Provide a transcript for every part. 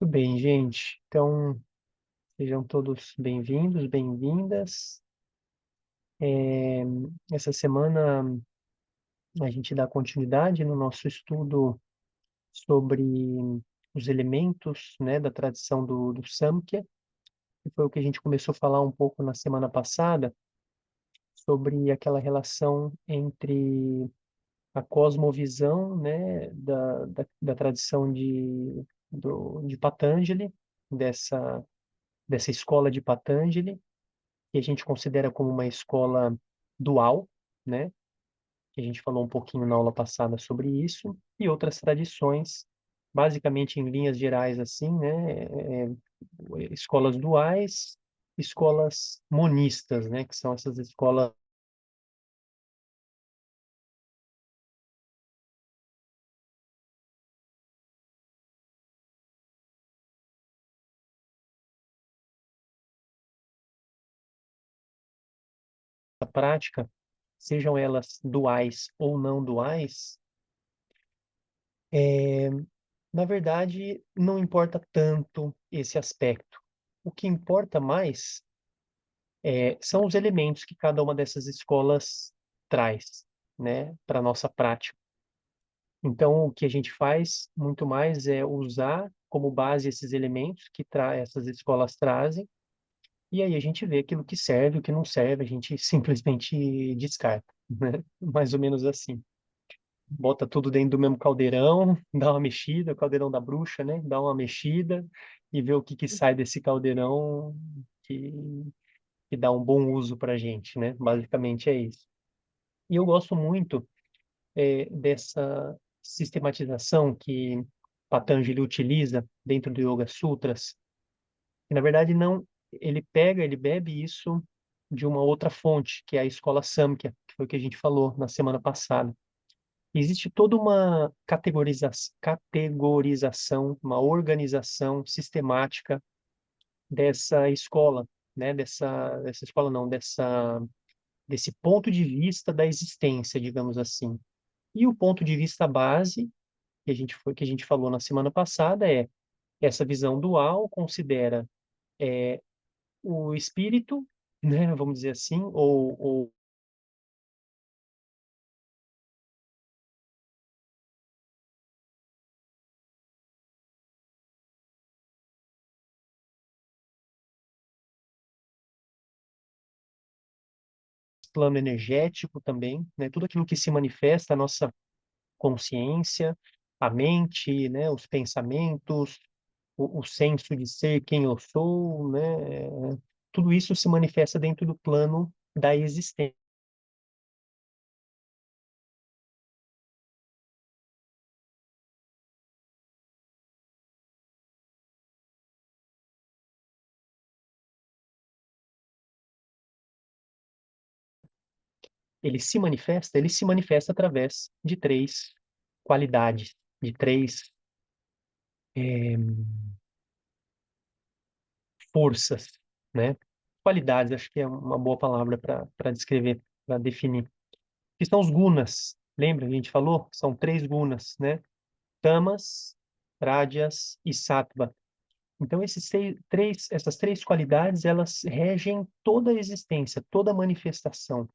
Muito bem, gente. Então, sejam todos bem-vindos, bem-vindas. É, Essa semana a gente dá continuidade no nosso estudo sobre os elementos, né, da tradição do Samkhya, que foi o que a gente começou a falar um pouco na semana passada, sobre aquela relação entre a cosmovisão, né, da tradição de Patanjali, dessa escola de Patanjali, que a gente considera como uma escola dual, né? Que a gente falou um pouquinho na aula passada sobre isso, e outras tradições, basicamente em linhas gerais, assim, né? Escolas duais, escolas monistas, né? Que são essas escolas da prática, sejam elas duais ou não duais, na verdade, não importa tanto esse aspecto. O que importa mais são os elementos que cada uma dessas escolas traz, né, para a nossa prática. Então, o que a gente faz muito mais é usar como base esses elementos que essas escolas trazem, e aí a gente vê aquilo que serve, o que não serve, a gente simplesmente descarta, né? Mais ou menos assim. Bota tudo dentro do mesmo caldeirão, dá uma mexida, o caldeirão da bruxa, né? Dá uma mexida e vê o que que sai desse caldeirão que, que dá um bom uso para a gente, né? Basicamente é isso. E eu gosto muito dessa sistematização que Patanjali utiliza dentro do Yoga Sutras. E, na verdade, não, ele bebe isso de uma outra fonte, que é a escola Samkhya, que foi o que a gente falou na semana passada. Existe toda uma categorização, uma organização sistemática dessa escola, né? Dessa escola não, desse ponto de vista da existência, digamos assim. E o ponto de vista base, que a gente falou na semana passada, é essa visão dual considera o espírito, né, vamos dizer assim, ou plano energético também, né, tudo aquilo que se manifesta, a nossa consciência, a mente, né, os pensamentos, o senso de ser quem eu sou, né, tudo isso se manifesta dentro do plano da existência. Ele se manifesta através de três qualidades, de três eh, forças, né? Qualidades, acho que é uma boa palavra para descrever, para definir. Que são os gunas. Lembra? A gente falou? São três gunas, né? Tamas, Rajas e Sattva. Então, essas três qualidades, elas regem toda a existência, toda a manifestação.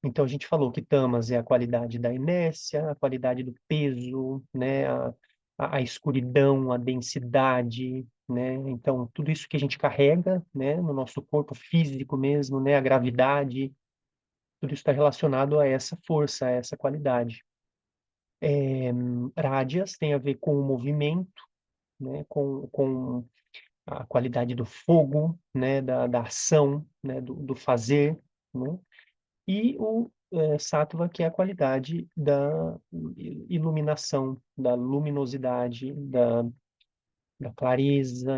Então, a gente falou que tamas é a qualidade da inércia, a qualidade do peso, né? A escuridão, a densidade, né? Então, tudo isso que a gente carrega, né? No nosso corpo físico mesmo, né? A gravidade, tudo isso está relacionado a essa força, a essa qualidade. Rádias tem a ver com o movimento, né? Com a qualidade do fogo, né? Da ação, né? Do fazer, né? E o sattva, que é a qualidade da iluminação, da luminosidade, da clareza,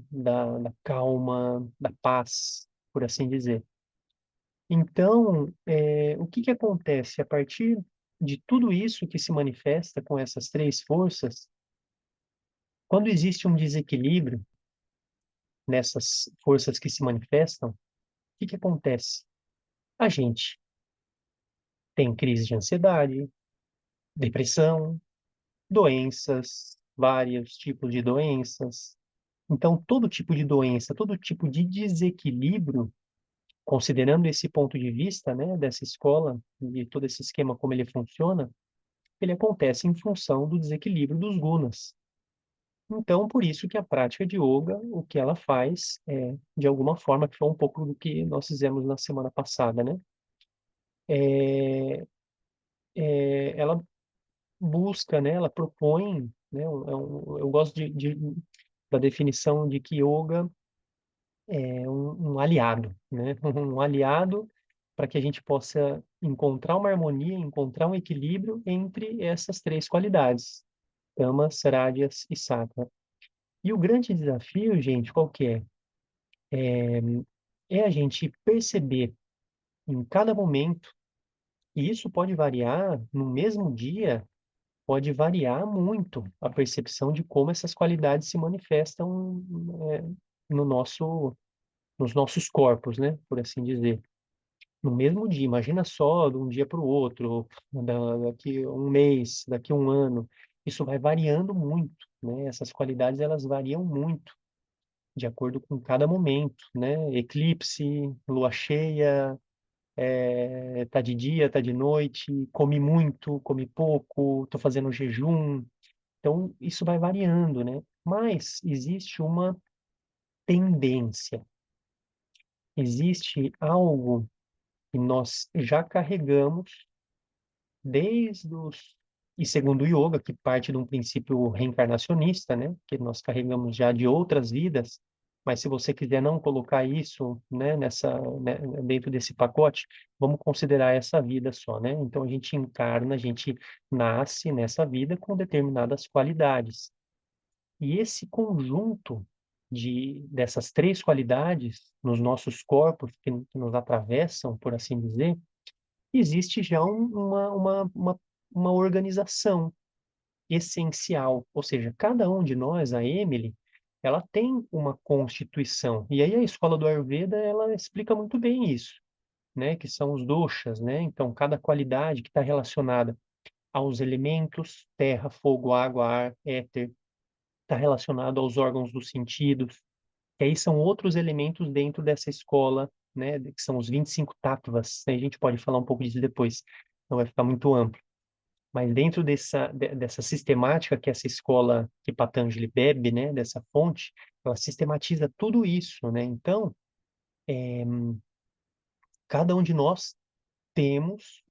da calma, da paz, por assim dizer. Então, o que que acontece a partir de tudo isso que se manifesta com essas três forças? Quando existe um desequilíbrio nessas forças que se manifestam, o que que acontece? A gente tem crise de ansiedade, depressão, doenças, vários tipos de doenças. Então, todo tipo de doença, todo tipo de desequilíbrio, considerando esse ponto de vista, né, dessa escola e todo esse esquema como ele funciona, ele acontece em função do desequilíbrio dos gunas. Então, por isso que a prática de yoga, o que ela faz, de alguma forma, que foi um pouco do que nós fizemos na semana passada, né? É, ela busca, né? Ela propõe, né? Eu gosto da definição de que yoga é um aliado, né? Um aliado para que a gente possa encontrar uma harmonia, encontrar um equilíbrio entre essas três qualidades, tamas, rajas e sattva. E o grande desafio, gente, qual que é? É a gente perceber em cada momento, e isso pode variar no mesmo dia, pode variar muito a percepção de como essas qualidades se manifestam, é, no nos nossos corpos, né? Por assim dizer. No mesmo dia, imagina só, de um dia para o outro, daqui um mês, daqui um ano, isso vai variando muito, né? Essas qualidades, elas variam muito de acordo com cada momento, né? Eclipse, lua cheia, tá de dia, tá de noite, come muito, come pouco, tô fazendo jejum. Então, isso vai variando, né? Mas existe uma tendência, existe algo que nós já carregamos desde os... E segundo o yoga, que parte de um princípio reencarnacionista, né? Que nós carregamos já de outras vidas, mas se você quiser não colocar isso, né, né, dentro desse pacote, vamos considerar essa vida só, né? Então a gente encarna, a gente nasce nessa vida com determinadas qualidades. E esse conjunto dessas três qualidades nos nossos corpos que nos atravessam, por assim dizer, existe já uma organização essencial. Ou seja, cada um de nós, a Emily, ela tem uma constituição. E aí a escola do Ayurveda, ela explica muito bem isso, né? Que são os doshas, né? Então, cada qualidade que está relacionada aos elementos, terra, fogo, água, ar, éter, está relacionado aos órgãos dos sentidos, que aí são outros elementos dentro dessa escola, né, que são os 25 tattvas, né? A gente pode falar um pouco disso depois, não vai ficar muito amplo. Mas dentro dessa sistemática que essa escola que Patanjali bebe, né, dessa fonte, ela sistematiza tudo isso, né? Então, cada um de nós temos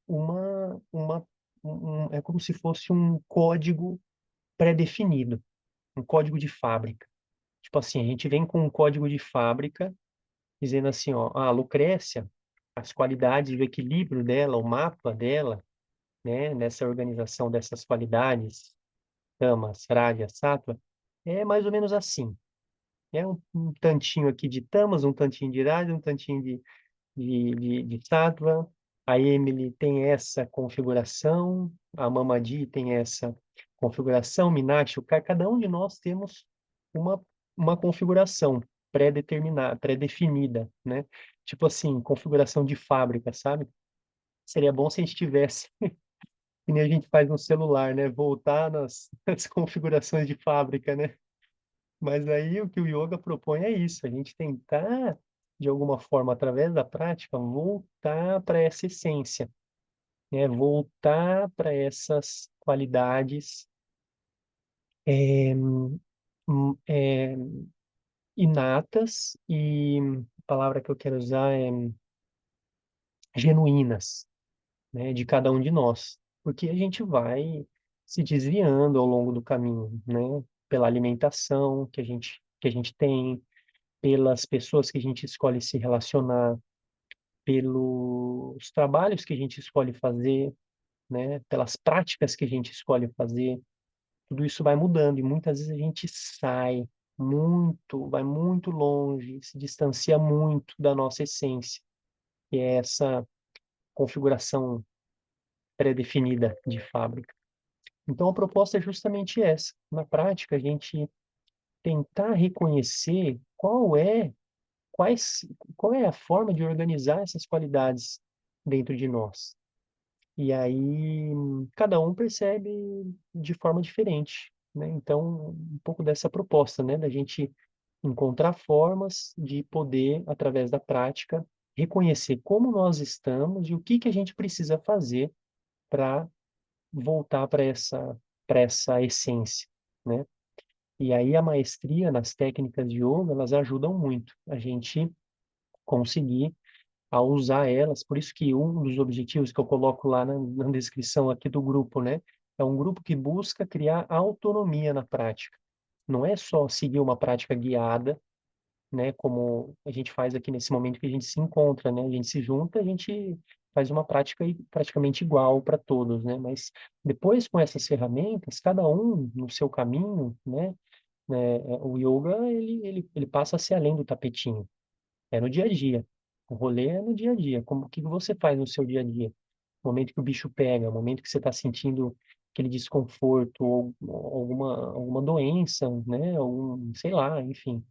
é como se fosse um código pré-definido, um código de fábrica. Tipo assim, a gente vem com um código de fábrica dizendo assim, ó, a Lucrécia, as qualidades, o equilíbrio dela, o mapa dela, né, nessa organização dessas qualidades, tamas, raja, sattva, é mais ou menos assim. É um tantinho aqui de tamas, um tantinho de raja, um tantinho de sattva. A Emily tem essa configuração, a Mamadi tem essa configuração, Meenakshi, cada um de nós temos uma, uma configuração pré-determinada, pré-definida, né? Tipo assim, configuração de fábrica, sabe? Seria bom se a gente tivesse, que nem a gente faz no celular, né? Voltar nas configurações de fábrica, né? Mas aí o que o yoga propõe é isso, a gente tentar, de alguma forma, através da prática, voltar para essa essência, né? Voltar para essas qualidades é, é, inatas e a palavra que eu quero usar é genuínas, né? De cada um de nós, porque a gente vai se desviando ao longo do caminho, né? Pela alimentação que a gente tem, pelas pessoas que a gente escolhe se relacionar, pelos trabalhos que a gente escolhe fazer, né? Pelas práticas que a gente escolhe fazer, tudo isso vai mudando e muitas vezes a gente sai muito, vai muito longe, se distancia muito da nossa essência, que é essa configuração pré-definida de fábrica. Então a proposta é justamente essa. Na prática, a gente tentar reconhecer quais, qual é a forma de organizar essas qualidades dentro de nós. E aí cada um percebe de forma diferente, né? Então, um pouco dessa proposta, né, da gente encontrar formas de poder, através da prática, reconhecer como nós estamos e o que que a gente precisa fazer para voltar para essa essência, né? E aí a maestria nas técnicas de yoga, elas ajudam muito a gente conseguir a usar elas. Por isso que um dos objetivos que eu coloco lá na descrição aqui do grupo, né? É um grupo que busca criar autonomia na prática. Não é só seguir uma prática guiada, né? Como a gente faz aqui nesse momento que a gente se encontra, né? A gente se junta, a gente faz uma prática praticamente igual para todos, né? Mas depois com essas ferramentas, cada um no seu caminho, né? O yoga ele passa a ser além do tapetinho. É no dia a dia. O rolê é no dia a dia. Como o que você faz no seu dia a dia? O momento que o bicho pega, o momento que você está sentindo aquele desconforto ou alguma doença, né? Algum, sei lá, enfim.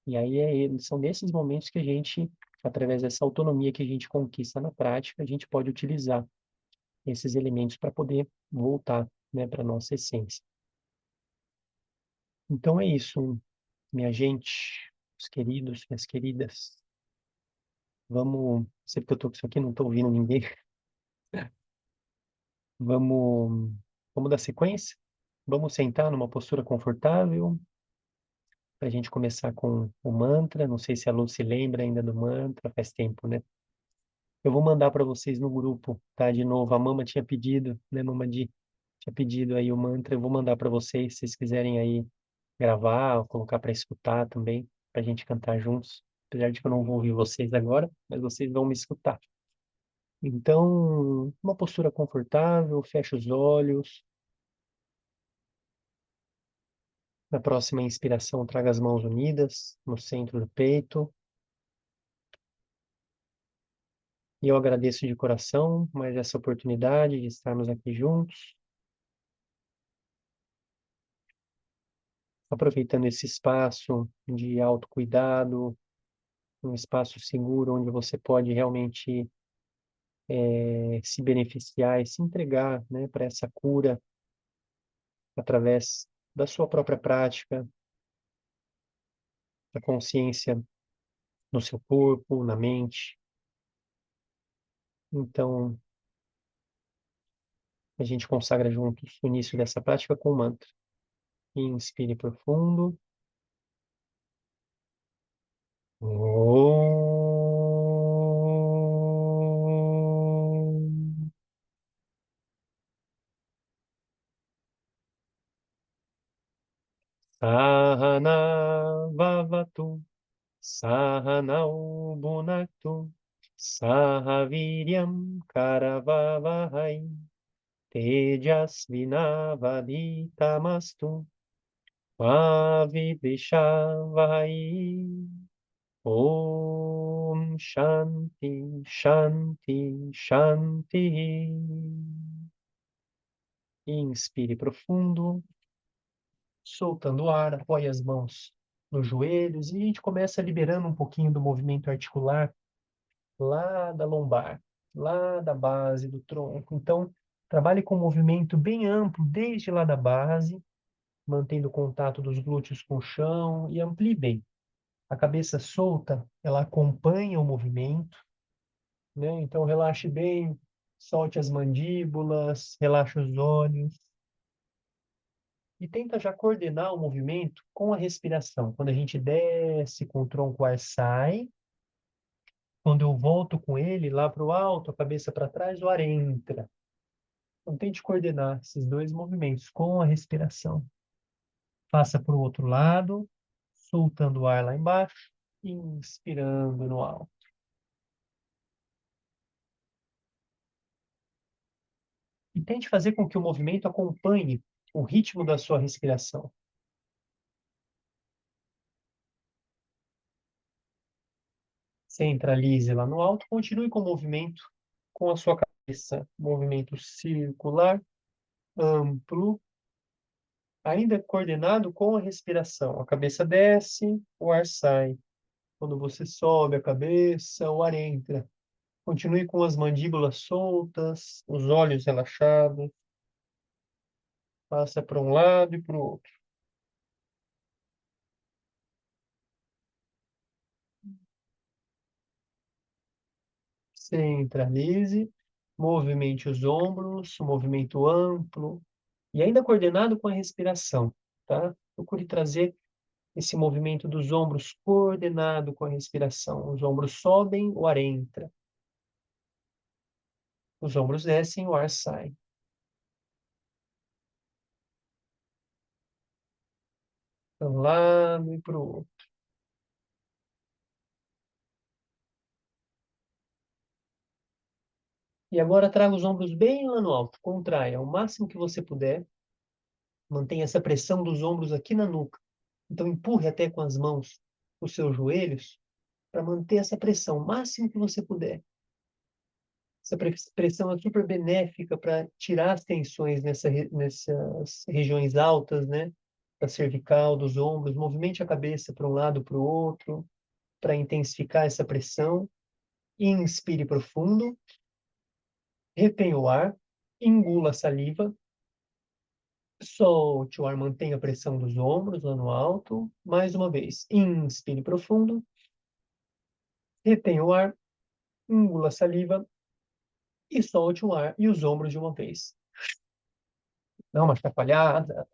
E aí são nesses momentos que a gente, através dessa autonomia que a gente conquista na prática, a gente pode utilizar esses elementos para poder voltar, né, para nossa essência. Então é isso, minha gente, os queridos, minhas queridas. Vamos, sempre que eu tô com isso aqui, não tô ouvindo ninguém. Vamos, vamos dar sequência? Vamos sentar numa postura confortável para a gente começar com o mantra. Não sei se a Lu se lembra ainda do mantra, faz tempo, né? Eu vou mandar para vocês no grupo, tá? De novo, a Mama tinha pedido, né, Mamadi? Tinha pedido aí o mantra. Eu vou mandar para vocês, se vocês quiserem aí gravar, ou colocar para escutar também, para a gente cantar juntos. Apesar de que eu não vou ouvir vocês agora, mas vocês vão me escutar. Então, uma postura confortável, fecha os olhos. Na próxima inspiração, traga as mãos unidas no centro do peito. E eu agradeço de coração mais essa oportunidade de estarmos aqui juntos, aproveitando esse espaço de autocuidado, um espaço seguro onde você pode realmente se beneficiar e se entregar, né, para essa cura através da sua própria prática, da consciência no seu corpo, na mente. Então, a gente consagra juntos o início dessa prática com o mantra. Inspire profundo. Om. Sahana Vavatu, Sahanau Bhunaktu, Sahaviryam Karavavahai, Tejasvinavaditamastu, Vavidvishavahai. Om Shanti, Shanti, Shanti. Inspire profundo, soltando o ar, apoie as mãos nos joelhos e a gente começa liberando um pouquinho do movimento articular lá da lombar, lá da base do tronco. Então, trabalhe com um movimento bem amplo desde lá da base, mantendo o contato dos glúteos com o chão e amplie bem. A cabeça solta, ela acompanha o movimento, né? Então, relaxe bem, solte as mandíbulas, relaxe os olhos e tenta já coordenar o movimento com a respiração. Quando a gente desce com o tronco, o ar sai. Quando eu volto com ele lá para o alto, a cabeça para trás, o ar entra. Então, tente coordenar esses dois movimentos com a respiração. Faça para o outro lado, soltando o ar lá embaixo, inspirando no alto. E tente fazer com que o movimento acompanhe o ritmo da sua respiração. Centralize lá no alto, continue com o movimento com a sua cabeça. Movimento circular, amplo, ainda coordenado com a respiração. A cabeça desce, o ar sai. Quando você sobe a cabeça, o ar entra. Continue com as mandíbulas soltas, os olhos relaxados. Passa para um lado e para o outro. Centralize, movimente os ombros, um movimento amplo, e ainda coordenado com a respiração, tá? Procure trazer esse movimento dos ombros coordenado com a respiração. Os ombros sobem, o ar entra. Os ombros descem, o ar sai. Para um lado e para o outro. E agora traga os ombros bem lá no alto. Contraia o máximo que você puder. Mantenha essa pressão dos ombros aqui na nuca. Então empurre até com as mãos os seus joelhos para manter essa pressão o máximo que você puder. Essa pressão é super benéfica para tirar as tensões nessas regiões altas, né? Da cervical, dos ombros. Movimente a cabeça para um lado, para o outro, para intensificar essa pressão. Inspire profundo, retenha o ar, engula a saliva, solte o ar, mantenha a pressão dos ombros lá no alto. Mais uma vez, inspire profundo, retenha o ar, engula a saliva e solte o ar e os ombros de uma vez. Dá uma chacoalhada,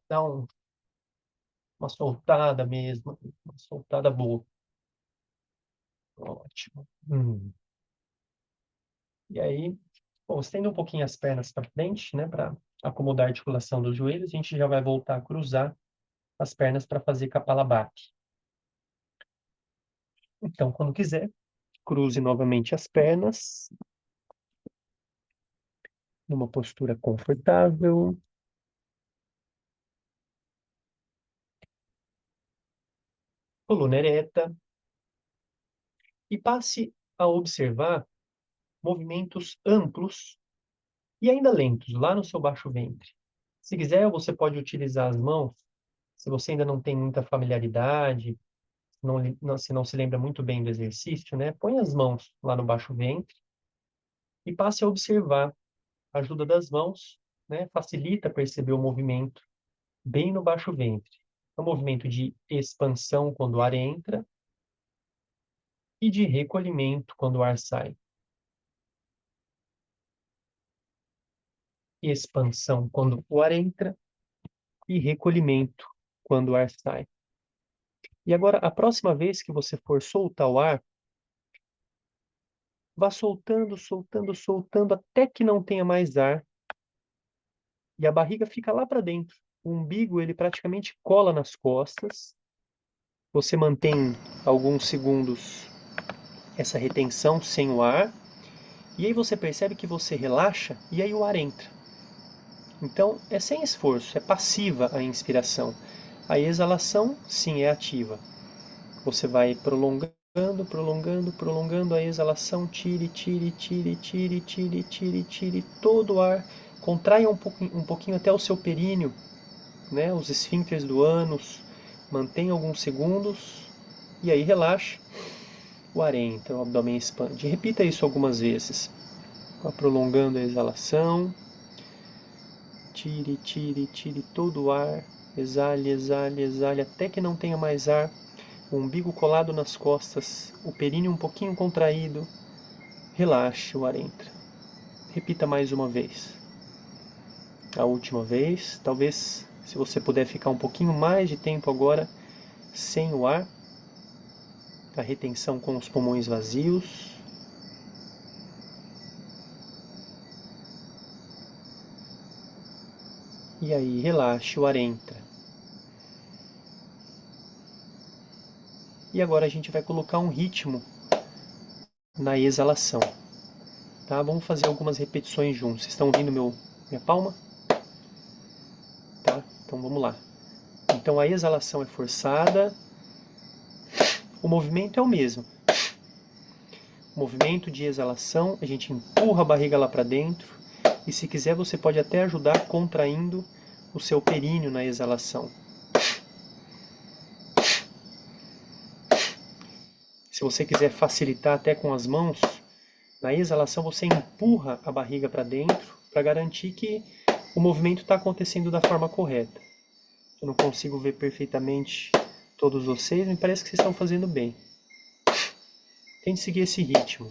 uma soltada mesmo, uma soltada boa. Ótimo. E aí, bom, estenda um pouquinho as pernas para frente, né, para acomodar a articulação dos joelhos. A gente já vai voltar a cruzar as pernas para fazer Kapalabhati. Então, quando quiser, cruze novamente as pernas, numa postura confortável. Coluna ereta. E passe a observar movimentos amplos e ainda lentos, lá no seu baixo ventre. Se quiser, você pode utilizar as mãos, se você ainda não tem muita familiaridade, se não se lembra muito bem do exercício, né? Põe as mãos lá no baixo ventre e passe a observar a ajuda das mãos, né? Facilita perceber o movimento bem no baixo ventre. É um movimento de expansão quando o ar entra e de recolhimento quando o ar sai. Expansão quando o ar entra e recolhimento quando o ar sai. E agora, a próxima vez que você for soltar o ar, vá soltando, soltando, soltando até que não tenha mais ar e a barriga fica lá para dentro. O umbigo, ele praticamente cola nas costas. Você mantém alguns segundos essa retenção sem o ar. E aí você percebe que você relaxa e aí o ar entra. Então, é sem esforço, é passiva a inspiração. A exalação, sim, é ativa. Você vai prolongando, prolongando, prolongando a exalação. Tire, tire, tire, tire, tire, tire, tire todo o ar. Contraia um pouquinho até o seu períneo, né? Os esfíncteres do ânus. Mantenha alguns segundos e aí relaxe. O ar entra, o abdômen expande. Repita isso algumas vezes. Vá prolongando a exalação. Tire, tire, tire todo o ar. Exale, exale, exale até que não tenha mais ar. O umbigo colado nas costas, o períneo um pouquinho contraído. Relaxe, o ar entra. Repita mais uma vez. A última vez. Talvez, se você puder ficar um pouquinho mais de tempo agora sem o ar. A retenção com os pulmões vazios. E aí, relaxe, o ar entra. E agora a gente vai colocar um ritmo na exalação. Tá? Vamos fazer algumas repetições juntos. Vocês estão ouvindo minha palma? Tá? Então vamos lá. Então a exalação é forçada. O movimento é o mesmo. O movimento de exalação, a gente empurra a barriga lá para dentro. E se quiser, você pode até ajudar contraindo o seu períneo na exalação. Se você quiser facilitar até com as mãos, na exalação você empurra a barriga para dentro para garantir que o movimento está acontecendo da forma correta. Eu não consigo ver perfeitamente todos vocês, me parece que vocês estão fazendo bem. Tente seguir esse ritmo.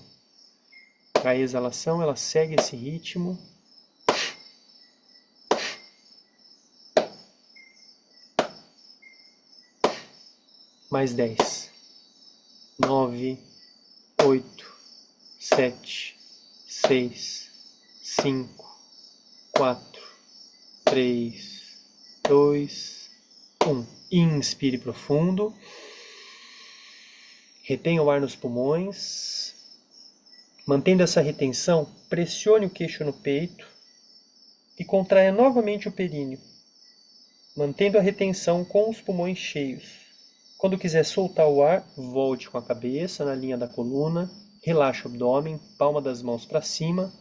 A exalação, ela segue esse ritmo. Mais 10. 9, 8, 7, 6, 5, 4, 3, 2, 1. Inspire profundo. Retenha o ar nos pulmões. Mantendo essa retenção, pressione o queixo no peito e contraia novamente o períneo, mantendo a retenção com os pulmões cheios. Quando quiser soltar o ar, volte com a cabeça na linha da coluna, relaxe o abdômen, palma das mãos para cima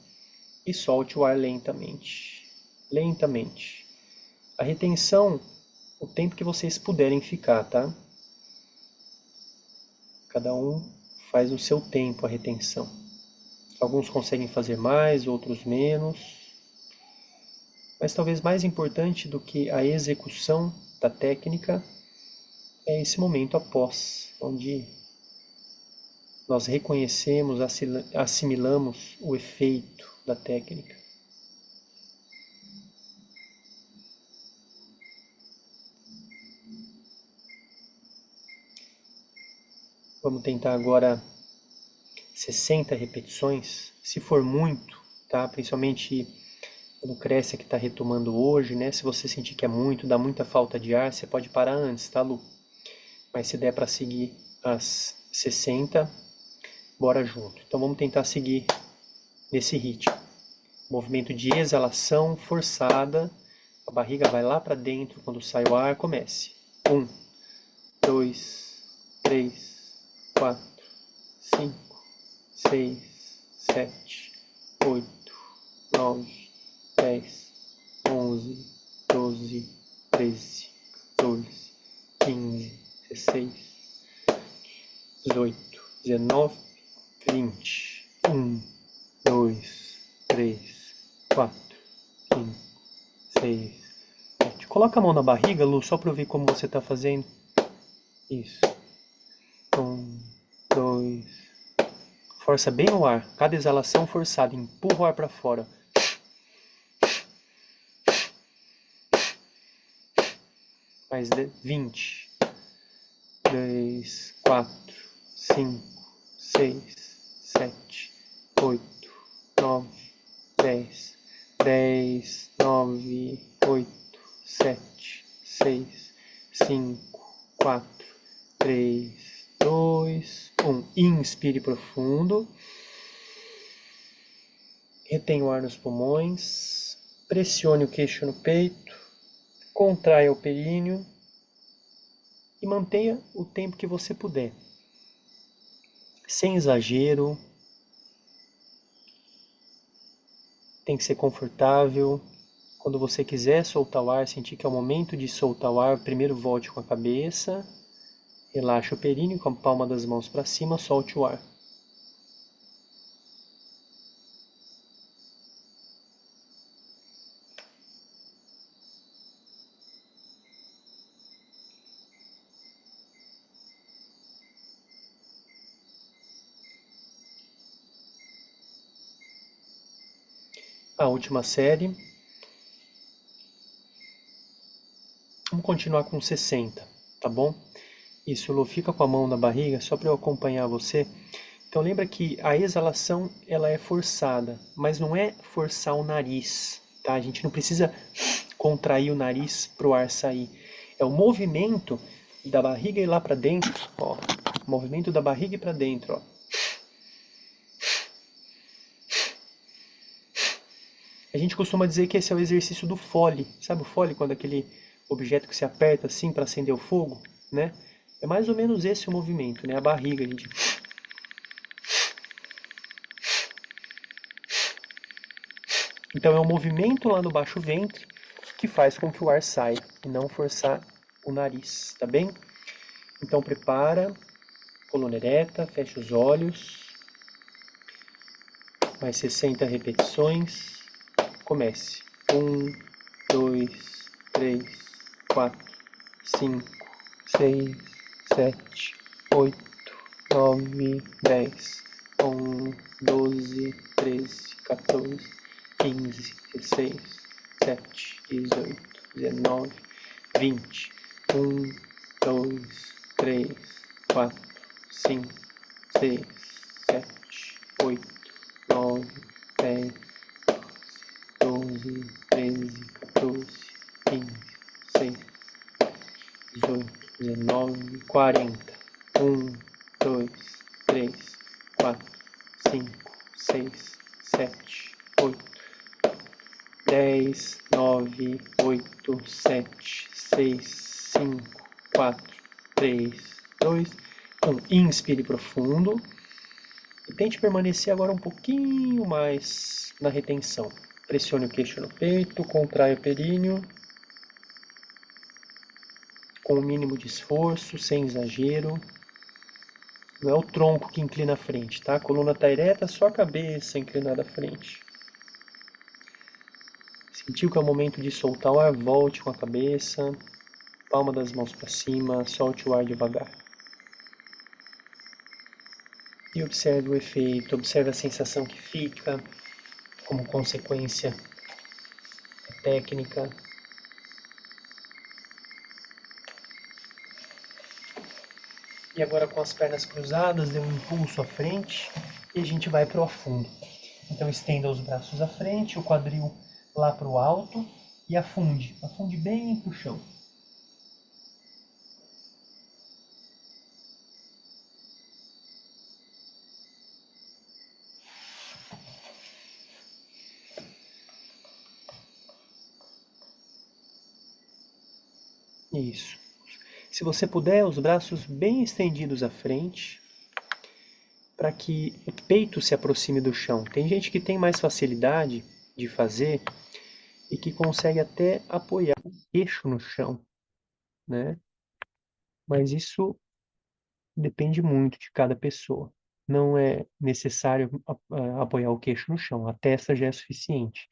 e solte o ar lentamente. Lentamente. A retenção, o tempo que vocês puderem ficar, tá? Cada um faz o seu tempo a retenção. Alguns conseguem fazer mais, outros menos. Mas talvez mais importante do que a execução da técnica é esse momento após, onde nós reconhecemos, assimilamos o efeito da técnica. Vamos tentar agora 60 repetições. Se for muito, tá? Principalmente quando cresce que está retomando hoje, né? Se você sentir que é muito, dá muita falta de ar, você pode parar antes, tá, Lu? Mas se der para seguir as 60, bora junto. Então vamos tentar seguir nesse ritmo. Movimento de exalação forçada. A barriga vai lá para dentro quando sai o ar. Comece. 1, 2, 3, 4, 5, 6, 7, 8, 9, 10, 11, 12, 13, 14, 15, 16, 18, 19, 20. 1, 2, 3, 4, 5, 6, 7. Coloca a mão na barriga, Lu, só para eu ver como você está fazendo. Isso. 1, 2. Força bem o ar. Cada exalação forçada. Empurra o ar para fora. Mais 20. 3, 4, 5, 6, 7, 8, 9, 10. 10, 9, 8, 7, 6, 5, 4, 3, 2, 1. Inspire profundo. Retenha o ar nos pulmões. Pressione o queixo no peito. Contraia o períneo. E mantenha o tempo que você puder. Sem exagero. Tem que ser confortável. Quando você quiser soltar o ar, sentir que é o momento de soltar o ar, primeiro volte com a cabeça. Relaxa o períneo com a palma das mãos para cima, solte o ar. A última série. Vamos continuar com 60, tá bom? Isso, Lu, fica com a mão na barriga, só para eu acompanhar você. Então lembra que a exalação ela é forçada, mas não é forçar o nariz, tá? A gente não precisa contrair o nariz para o ar sair. É o movimento da barriga ir lá para dentro, ó. Movimento da barriga ir para dentro, ó. A gente costuma dizer que esse é o exercício do Foley. Sabe o Foley, quando aquele objeto que se aperta assim para acender o fogo, né? É mais ou menos esse o movimento, né? A barriga, a gente... Então é um movimento lá no baixo ventre que faz com que o ar saia e não forçar o nariz, tá bem? Então prepara, coluna ereta, fecha os olhos. Mais 60 repetições. Comece. 1, 2, 3, 4, 5, 6, 7, 8, 9, 10, 12, 13, 14, 15, 16, 17, 18, 19, 20. 2, 3, 4, 5, 6, 7, 8, 9, 10, 12, 13, 14, 15, 16, 18, 19, 40. 2, 3, 4, 5, 6, 7, 8, 10, 9, 8, 7, 6, 5, 4, 3, 2, 1. Inspire profundo e tente permanecer agora um pouquinho mais na retenção. Pressione o queixo no peito, contrai o períneo com o mínimo de esforço, sem exagero. Não é o tronco que inclina à frente, tá? A coluna está ereta, só a cabeça inclinada à frente. Sentiu que é o momento de soltar o ar, volte com a cabeça, palma das mãos para cima, solte o ar devagar. E observe o efeito, observe a sensação que fica como consequência da técnica. E agora com as pernas cruzadas, dê um impulso à frente e a gente vai para o afundo. Então estenda os braços à frente, o quadril lá para o alto e afunde. Afunde bem para o chão. Isso. Se você puder, os braços bem estendidos à frente, para que o peito se aproxime do chão. Tem gente que tem mais facilidade de fazer e que consegue até apoiar o queixo no chão, né? Mas isso depende muito de cada pessoa. Não é necessário apoiar o queixo no chão, a testa já é suficiente.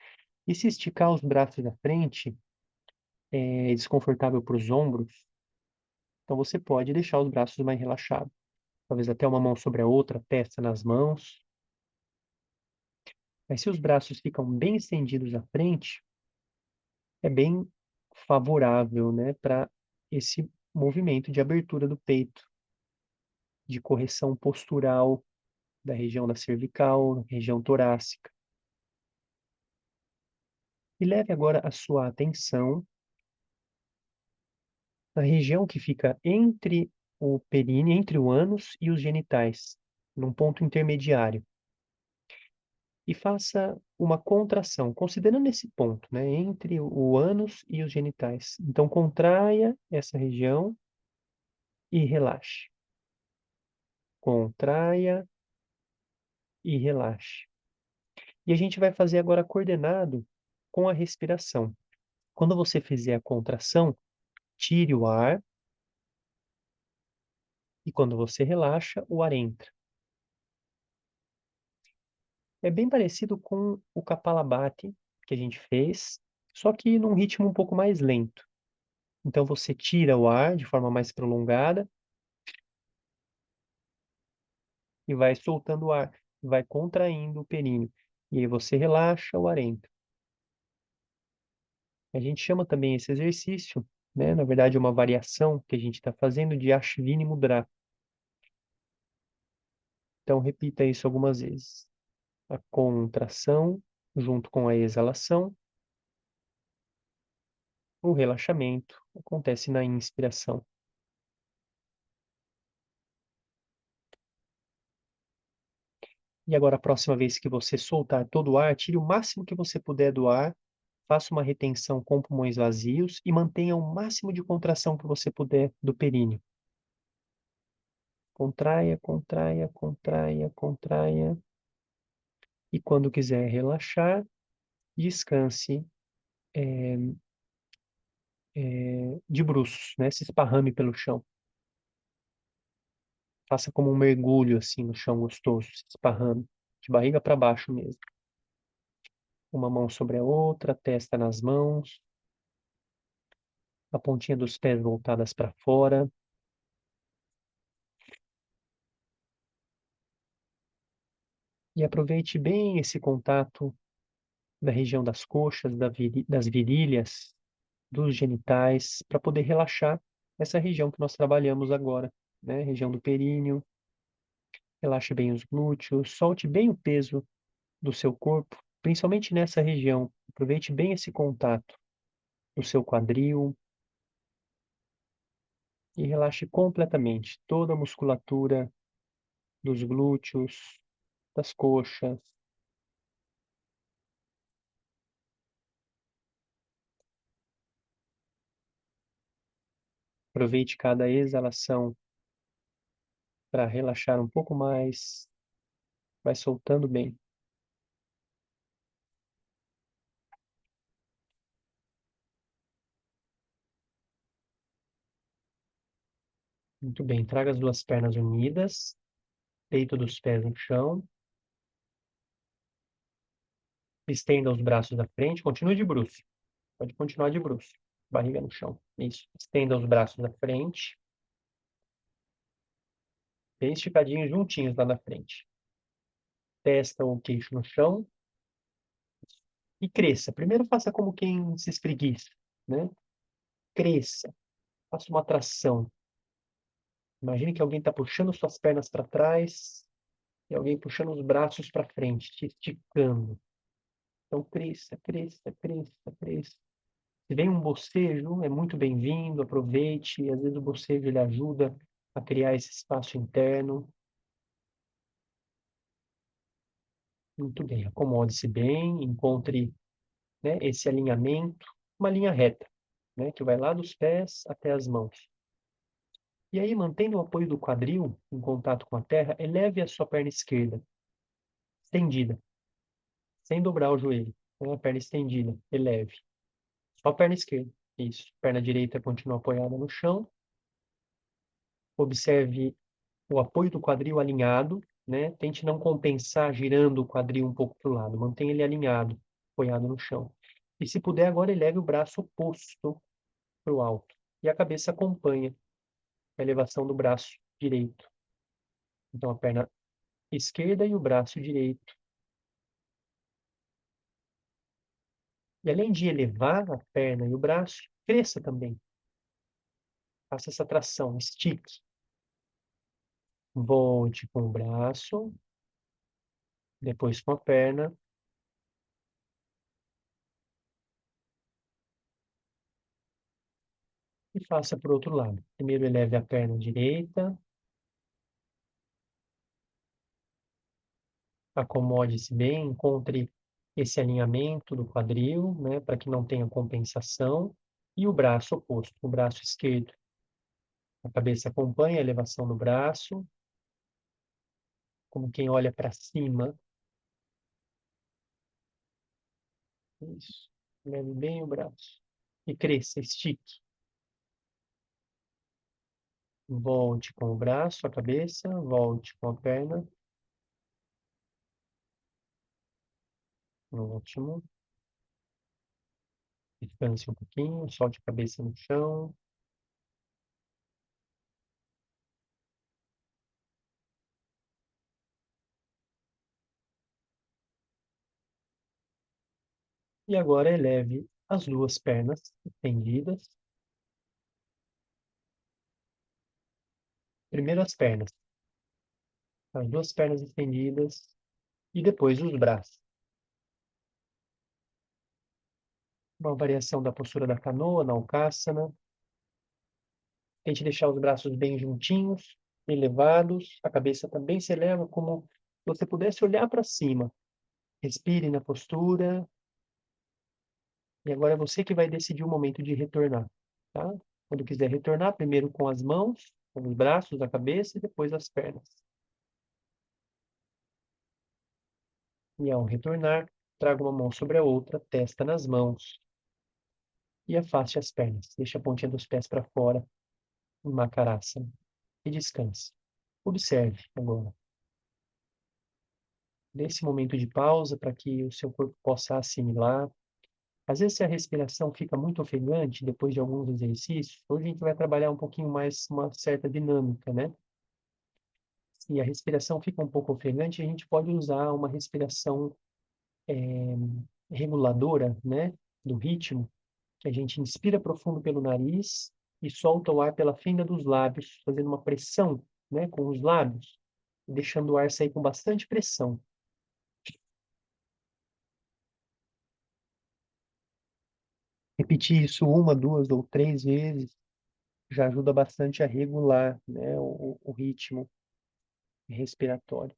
E se esticar os braços à frente é desconfortável para os ombros, então você pode deixar os braços mais relaxados. Talvez até uma mão sobre a outra, testa nas mãos. Mas se os braços ficam bem estendidos à frente, é bem favorável, né, para esse movimento de abertura do peito, de correção postural da região da cervical, região torácica. E leve agora a sua atenção na região que fica entre o períneo, entre o ânus e os genitais, num ponto intermediário. E faça uma contração, considerando esse ponto, né, entre o ânus e os genitais. Então, contraia essa região e relaxe. Contraia e relaxe. E a gente vai fazer agora coordenado com a respiração. Quando você fizer a contração, tire o ar e quando você relaxa, o ar entra. É bem parecido com o Kapalabhati que a gente fez, só que num ritmo um pouco mais lento. Então você tira o ar de forma mais prolongada e vai soltando o ar, vai contraindo o períneo. E aí você relaxa, o ar entra. A gente chama também esse exercício, né, na verdade é uma variação que a gente está fazendo de Ashwini Mudra. Então repita isso algumas vezes. A contração junto com a exalação, o relaxamento acontece na inspiração. E agora, a próxima vez que você soltar todo o ar, tire o máximo que você puder do ar, faça uma retenção com pulmões vazios e mantenha o máximo de contração que você puder do períneo. Contraia, contraia, contraia, contraia. E quando quiser relaxar, descanse de bruços, né? Se esparrame pelo chão. Faça como um mergulho assim no chão gostoso, se esparrame, de barriga para baixo mesmo. Uma mão sobre a outra, testa nas mãos, a pontinha dos pés voltadas para fora. E aproveite bem esse contato da região das coxas, das virilhas, dos genitais, para poder relaxar essa região que nós trabalhamos agora, né? Região do períneo. Relaxe bem os glúteos, solte bem o peso do seu corpo, principalmente nessa região. Aproveite bem esse contato do seu quadril e relaxe completamente toda a musculatura dos glúteos, das coxas. Aproveite cada exalação para relaxar um pouco mais. Vai soltando bem. Muito bem. Traga as duas pernas unidas, peito dos pés no chão. Estenda os braços à frente. Continue de bruços. Pode continuar de bruços. Barriga no chão. Isso. Estenda os braços à frente. Bem esticadinhos, juntinhos lá na frente. Testa o queixo no chão. E cresça. Primeiro faça como quem se espreguiça, né? Cresça. Faça uma tração. Imagine que alguém está puxando suas pernas para trás e alguém puxando os braços para frente, te esticando. Então cresça, cresça, cresça, cresça. Se vem um bocejo, é muito bem-vindo, aproveite. Às vezes o bocejo ele ajuda a criar esse espaço interno. Muito bem, acomode-se bem, encontre, né, esse alinhamento, uma linha reta, né, que vai lá dos pés até as mãos. E aí, mantendo o apoio do quadril em contato com a terra, eleve a sua perna esquerda, estendida, sem dobrar o joelho, com a perna estendida, eleve. Só a perna esquerda, isso. Perna direita continua apoiada no chão. Observe o apoio do quadril alinhado, né? Tente não compensar girando o quadril um pouco para o lado. Mantenha ele alinhado, apoiado no chão. E se puder, agora eleve o braço oposto para o alto. E a cabeça acompanha a elevação do braço direito. Então, a perna esquerda e o braço direito. E além de elevar a perna e o braço, cresça também. Faça essa tração, estique. Volte com o braço, depois com a perna. E faça para o outro lado. Primeiro eleve a perna direita, acomode-se bem, encontre esse alinhamento do quadril, né, para que não tenha compensação. E o braço oposto, o braço esquerdo. A cabeça acompanha a elevação do braço, como quem olha para cima. Isso. Leve bem o braço. E cresça, estique. Volte com o braço, a cabeça, volte com a perna. Ótimo. Descanse um pouquinho, solte a cabeça no chão. E agora eleve as duas pernas estendidas. Primeiro as pernas, as duas pernas estendidas e depois os braços. Uma variação da postura da canoa, na Ukasana. Tente deixar os braços bem juntinhos, elevados. A cabeça também se eleva como se você pudesse olhar para cima. Respire na postura. E agora é você que vai decidir o momento de retornar, tá? Quando quiser retornar, primeiro com as mãos, com os braços, a cabeça e depois as pernas. E ao retornar, traga uma mão sobre a outra, testa nas mãos. E afaste as pernas. Deixe a pontinha dos pés para fora, em Makarasana. E descanse. Observe agora. Nesse momento de pausa para que o seu corpo possa assimilar. Às vezes, se a respiração fica muito ofegante depois de alguns exercícios, hoje a gente vai trabalhar um pouquinho mais uma certa dinâmica, né? e a respiração fica um pouco ofegante, a gente pode usar uma respiração reguladora, né, do ritmo, que a gente inspira profundo pelo nariz e solta o ar pela fenda dos lábios, fazendo uma pressão, né, com os lábios, deixando o ar sair com bastante pressão. Repetir isso uma, duas ou três vezes já ajuda bastante a regular, né, o ritmo respiratório.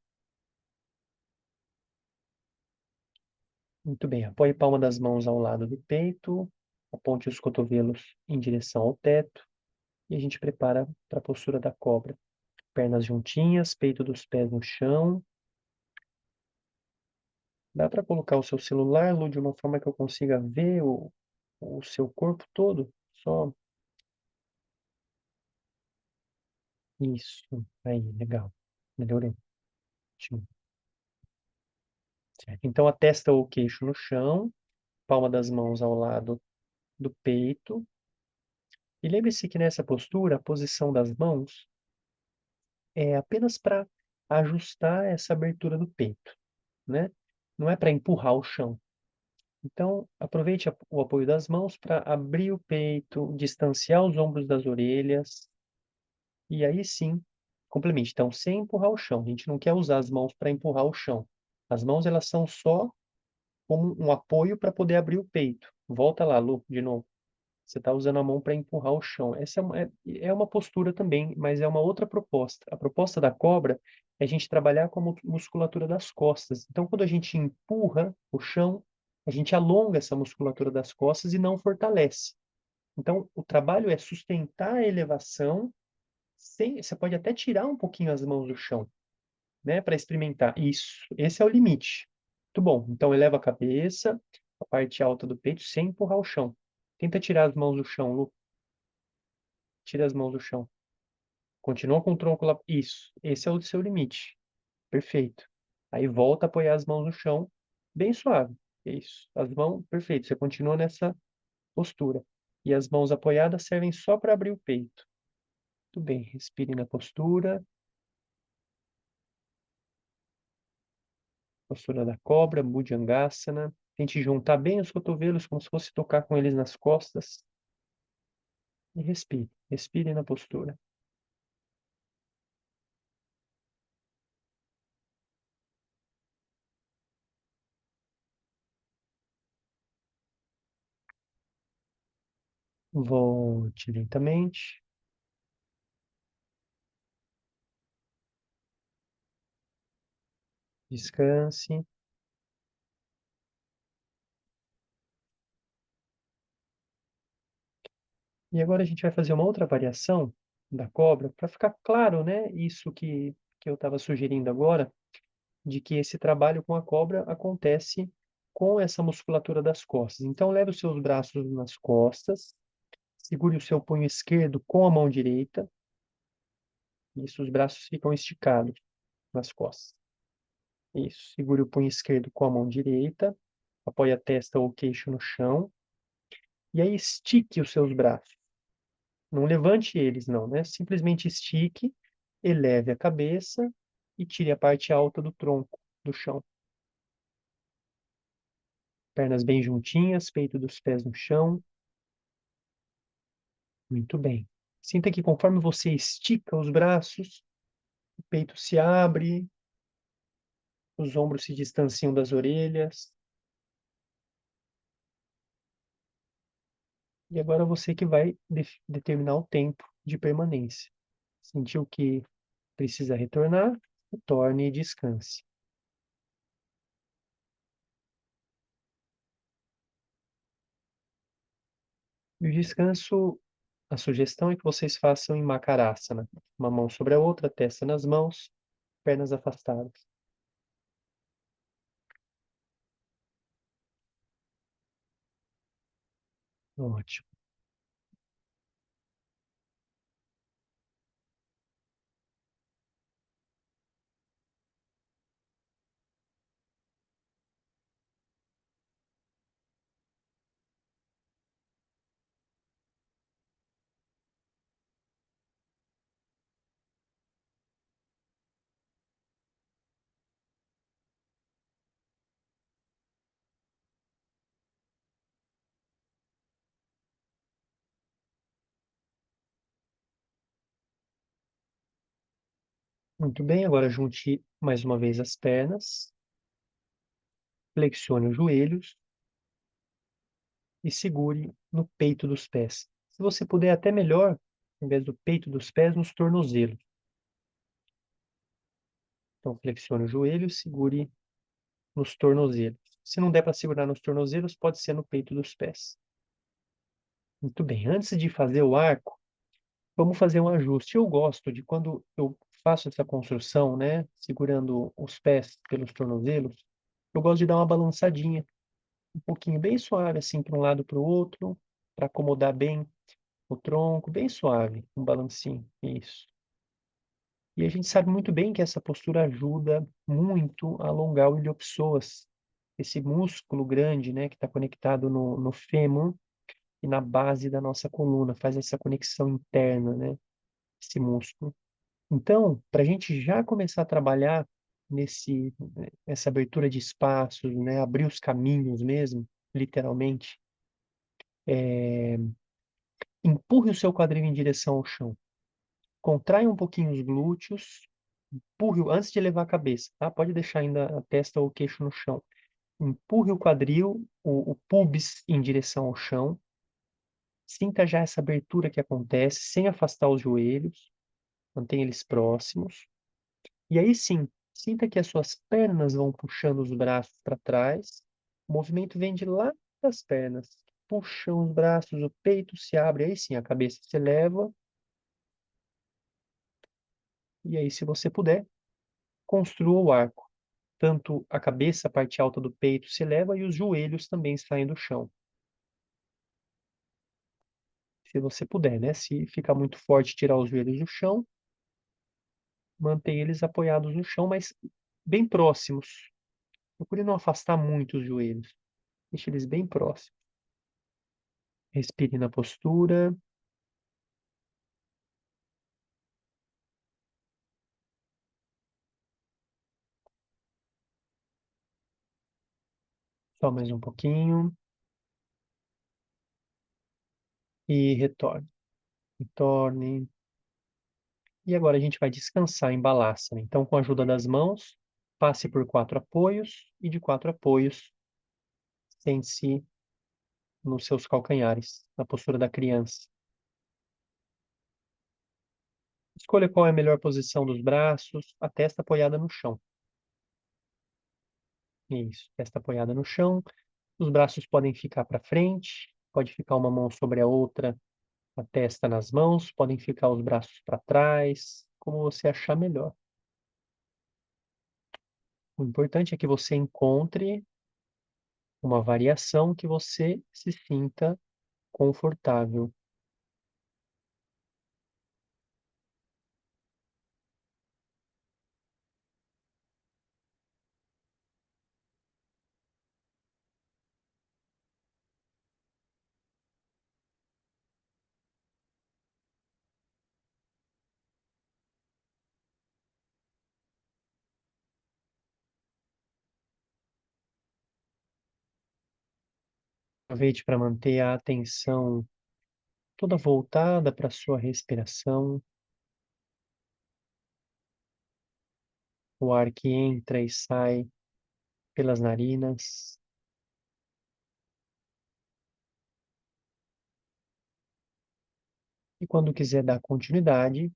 Muito bem, apoie a palma das mãos ao lado do peito, aponte os cotovelos em direção ao teto e a gente prepara para a postura da cobra. Pernas juntinhas, peito dos pés no chão. Dá para colocar o seu celular, Lu, de uma forma que eu consiga ver o seu corpo todo? Só isso. Aí, legal. Melhorei. Ótimo. Certo. Então, a testa ou o queixo no chão, palma das mãos ao lado do peito. E lembre-se que nessa postura, a posição das mãos é apenas para ajustar essa abertura do peito, né? Não é para empurrar o chão. Então, aproveite o apoio das mãos para abrir o peito, distanciar os ombros das orelhas, e aí sim, complemente. Então, sem empurrar o chão. A gente não quer usar as mãos para empurrar o chão. As mãos, elas são só como um apoio para poder abrir o peito. Volta lá, Lu, de novo. Você está usando a mão para empurrar o chão. Essa é uma postura também, mas é uma outra proposta. A proposta da cobra é a gente trabalhar com a musculatura das costas. Então, quando a gente empurra o chão, a gente alonga essa musculatura das costas e não fortalece. Então, o trabalho é sustentar a elevação, sem, você pode até tirar um pouquinho as mãos do chão, né, para experimentar. Isso, esse é o limite. Muito bom. Então, eleva a cabeça, a parte alta do peito, sem empurrar o chão. Tenta tirar as mãos do chão, Lu. Tira as mãos do chão. Continua com o tronco lá. Isso. Esse é o seu limite. Perfeito. Aí volta a apoiar as mãos no chão, bem suave. Isso. As mãos, perfeito. Você continua nessa postura. E as mãos apoiadas servem só para abrir o peito. Muito bem. Respire na postura. Postura da cobra, Bhujangasana. Tente juntar bem os cotovelos, como se fosse tocar com eles nas costas. E respire. Respire na postura. Volte lentamente. Descanse. E agora a gente vai fazer uma outra variação da cobra, para ficar claro, né? Isso que eu estava sugerindo agora, de que esse trabalho com a cobra acontece com essa musculatura das costas. Então, leve os seus braços nas costas, segure o seu punho esquerdo com a mão direita, isso, os braços ficam esticados nas costas. Isso, segure o punho esquerdo com a mão direita, apoie a testa ou o queixo no chão, e aí estique os seus braços. Não levante eles, não, né? Simplesmente estique, eleve a cabeça e tire a parte alta do tronco do chão. Pernas bem juntinhas, peito dos pés no chão. Muito bem. Sinta que conforme você estica os braços, o peito se abre, os ombros se distanciam das orelhas. E agora você que vai determinar o tempo de permanência. Sentiu que precisa retornar? Retorne e descanse. E o descanso, a sugestão é que vocês façam em Makarasana. Uma mão sobre a outra, testa nas mãos, pernas afastadas. Ótimo. Muito bem, agora junte mais uma vez as pernas, flexione os joelhos e segure no peito dos pés. Se você puder, até melhor, ao invés do peito dos pés, nos tornozelos. Então, flexione o joelho e segure nos tornozelos. Se não der para segurar nos tornozelos, pode ser no peito dos pés. Muito bem, antes de fazer o arco, vamos fazer um ajuste. Eu gosto de quando eu faço essa construção, né, segurando os pés pelos tornozelos, eu gosto de dar uma balançadinha, um pouquinho bem suave, assim, para um lado para o outro, para acomodar bem o tronco, bem suave, um balancinho, isso. E a gente sabe muito bem que essa postura ajuda muito a alongar o iliopsoas, esse músculo grande, né, que está conectado no fêmur e na base da nossa coluna, faz essa conexão interna, né, esse músculo. Então, para a gente já começar a trabalhar essa abertura de espaços, né, abrir os caminhos mesmo, literalmente, empurre o seu quadril em direção ao chão. Contrai um pouquinho os glúteos, empurre antes de levar a cabeça, tá? Pode deixar ainda a testa ou o queixo no chão. Empurre o quadril, o pubis em direção ao chão. Sinta já essa abertura que acontece, sem afastar os joelhos. Mantenha eles próximos. E aí sim, sinta que as suas pernas vão puxando os braços para trás. O movimento vem de lá das pernas. Puxam os braços, o peito se abre. Aí sim, a cabeça se eleva. E aí, se você puder, construa o arco. Tanto a cabeça, a parte alta do peito se eleva e os joelhos também saem do chão. Se você puder, né? Se ficar muito forte, tirar os joelhos do chão, mantenha eles apoiados no chão, mas bem próximos. Procure não afastar muito os joelhos. Deixe eles bem próximos. Respire na postura. Só mais um pouquinho. E retorne. Retorne. E agora a gente vai descansar em Balasana. Então, com a ajuda das mãos, passe por 4 apoios e de 4 apoios, sente-se nos seus calcanhares, na postura da criança. Escolha qual é a melhor posição dos braços, a testa apoiada no chão. Isso, testa apoiada no chão. Os braços podem ficar para frente, pode ficar uma mão sobre a outra, a testa nas mãos, podem ficar os braços para trás, como você achar melhor. O importante é que você encontre uma variação que você se sinta confortável. Aproveite para manter a atenção toda voltada para a sua respiração, o ar que entra e sai pelas narinas. E quando quiser dar continuidade,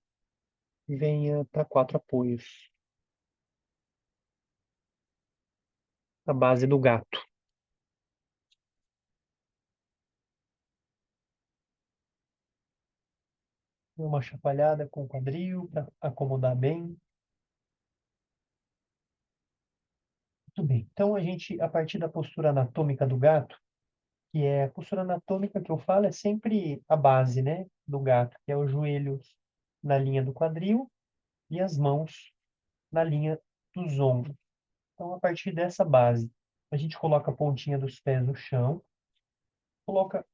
venha para 4 apoios, a base do gato. Uma chacoalhada com o quadril para acomodar bem. Muito bem. Então, a partir da postura anatômica do gato, que é a postura anatômica que eu falo, é sempre a base, né, do gato, que é os joelhos na linha do quadril e as mãos na linha dos ombros. Então, a partir dessa base, a gente coloca a pontinha dos pés no chão, coloca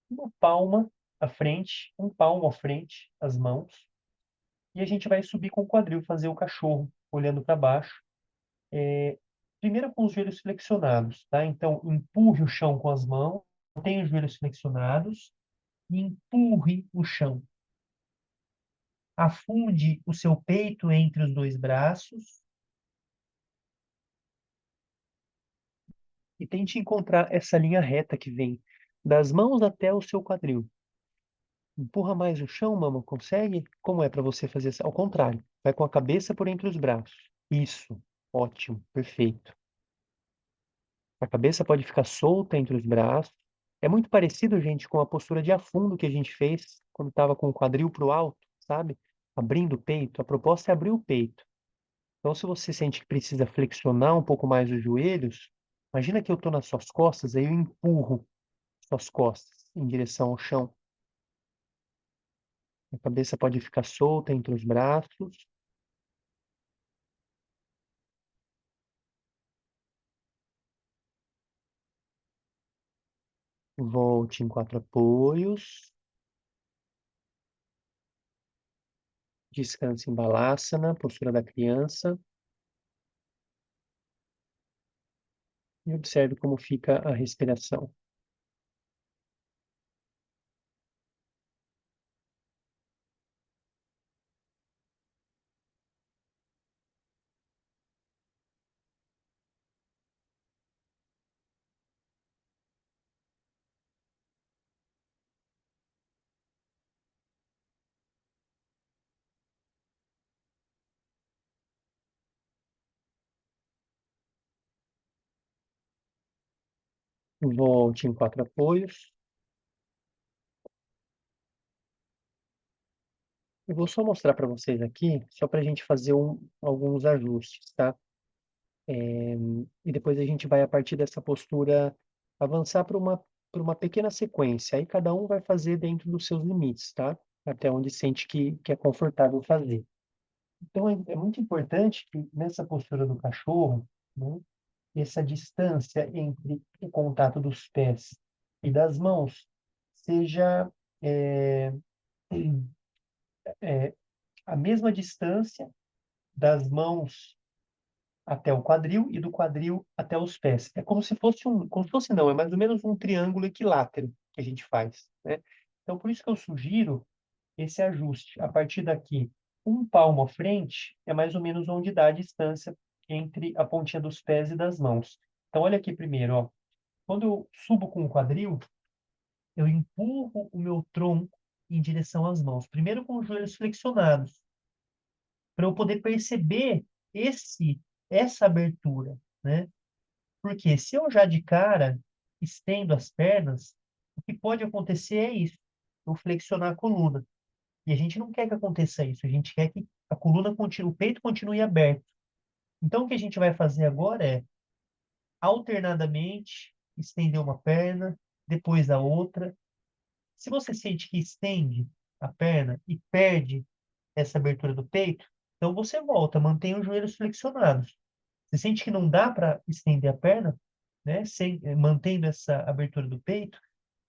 uma palma à frente, um palmo à frente, as mãos, e a gente vai subir com o quadril, fazer o cachorro, olhando para baixo. Primeiro com os joelhos flexionados, tá? Então, empurre o chão com as mãos, mantenha os joelhos flexionados e empurre o chão. Afunde o seu peito entre os dois braços e tente encontrar essa linha reta que vem das mãos até o seu quadril. Empurra mais o chão, mama, consegue? Como é para você fazer isso? Ao contrário, vai com a cabeça por entre os braços. Isso, ótimo, perfeito. A cabeça pode ficar solta entre os braços. É muito parecido, gente, com a postura de afundo que a gente fez quando estava com o quadril para o alto, sabe? Abrindo o peito. A proposta é abrir o peito. Então, se você sente que precisa flexionar um pouco mais os joelhos, imagina que eu estou nas suas costas, aí eu empurro suas costas em direção ao chão. A cabeça pode ficar solta entre os braços. Volte em quatro apoios. Descanse em Balasana, postura da criança. E observe como fica a respiração. Volte em quatro apoios. Eu vou só mostrar para vocês aqui, só para a gente fazer alguns ajustes, tá? E depois a gente vai, a partir dessa postura, avançar para uma pequena sequência. Aí cada um vai fazer dentro dos seus limites, tá? Até onde sente que é confortável fazer. Então, é muito importante que nessa postura do cachorro, né, essa distância entre o contato dos pés e das mãos seja é, é, a mesma distância das mãos até o quadril e do quadril até os pés. É como se fosse como se fosse não, é mais ou menos um triângulo equilátero que a gente faz, né? Então, por isso que eu sugiro esse ajuste. A partir daqui, um palmo à frente é mais ou menos onde dá a distância entre a pontinha dos pés e das mãos. Então, olha aqui primeiro, ó. Quando eu subo com o quadril, eu empurro o meu tronco em direção às mãos. Primeiro com os joelhos flexionados, para eu poder perceber essa abertura, né? Porque se eu já de cara estendo as pernas, o que pode acontecer é isso, eu flexionar a coluna. E a gente não quer que aconteça isso, a gente quer que a coluna continue, o peito continue aberto. Então, o que a gente vai fazer agora é, alternadamente, estender uma perna, depois a outra. Se você sente que estende a perna e perde essa abertura do peito, então você volta, mantém os joelhos flexionados. Você sente que não dá para estender a perna, né, mantendo essa abertura do peito,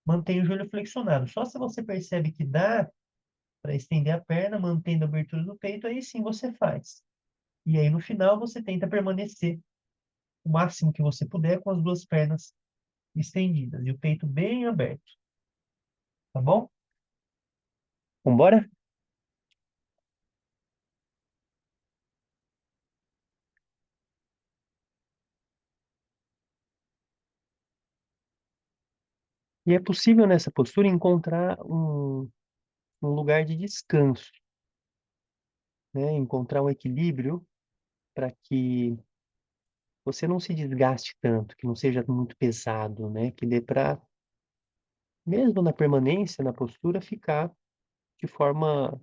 mantém o joelho flexionado. Só se você percebe que dá para estender a perna, mantendo a abertura do peito, aí sim você faz. E aí no final você tenta permanecer o máximo que você puder com as duas pernas estendidas e o peito bem aberto, tá bom? Vambora? E é possível nessa postura encontrar um lugar de descanso, né? Encontrar um equilíbrio para que você não se desgaste tanto, que não seja muito pesado, né? Que dê para, mesmo na permanência, na postura, ficar de forma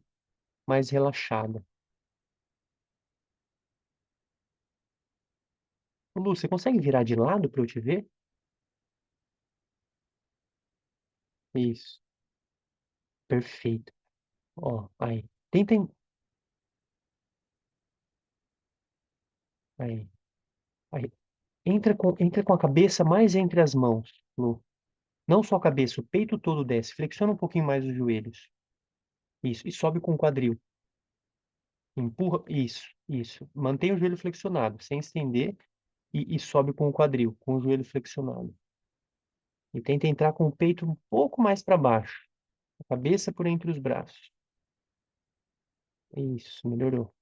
mais relaxada. Lu, você consegue virar de lado para eu te ver? Isso, perfeito. Ó, aí. Tentem. Aí, aí. Entra com a cabeça mais entre as mãos, Lu. Não só a cabeça, o peito todo desce. Flexiona um pouquinho mais os joelhos. Isso. E sobe com o quadril. Empurra. Isso. Mantém o joelho flexionado, sem estender. E sobe com o quadril, com o joelho flexionado. E tenta entrar com o peito um pouco mais para baixo. A cabeça por entre os braços. Isso, melhorou.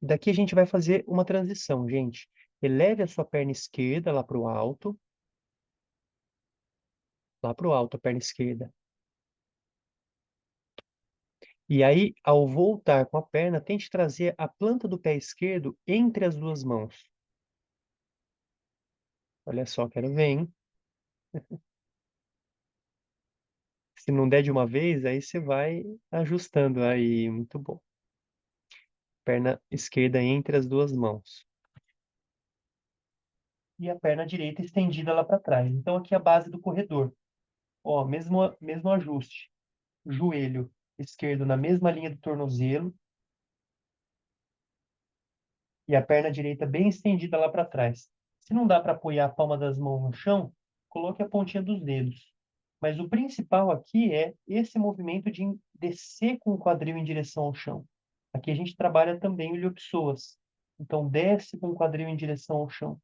Daqui a gente vai fazer uma transição, gente. Eleve a sua perna esquerda lá para o alto, a perna esquerda. E aí, ao voltar com a perna, tente trazer a planta do pé esquerdo entre as duas mãos. Olha só, quero ver, hein? Se não der de uma vez, aí você vai ajustando aí, muito bom. Perna esquerda entre as duas mãos. E a perna direita estendida lá para trás. Então, aqui é a base do corredor. Ó, mesmo ajuste. Joelho esquerdo na mesma linha do tornozelo e a perna direita bem estendida lá para trás. Se não dá para apoiar a palma das mãos no chão, coloque a pontinha dos dedos. Mas o principal aqui é esse movimento de descer com o quadril em direção ao chão. Aqui a gente trabalha também o iliopsoas. Então, desce com o quadril em direção ao chão.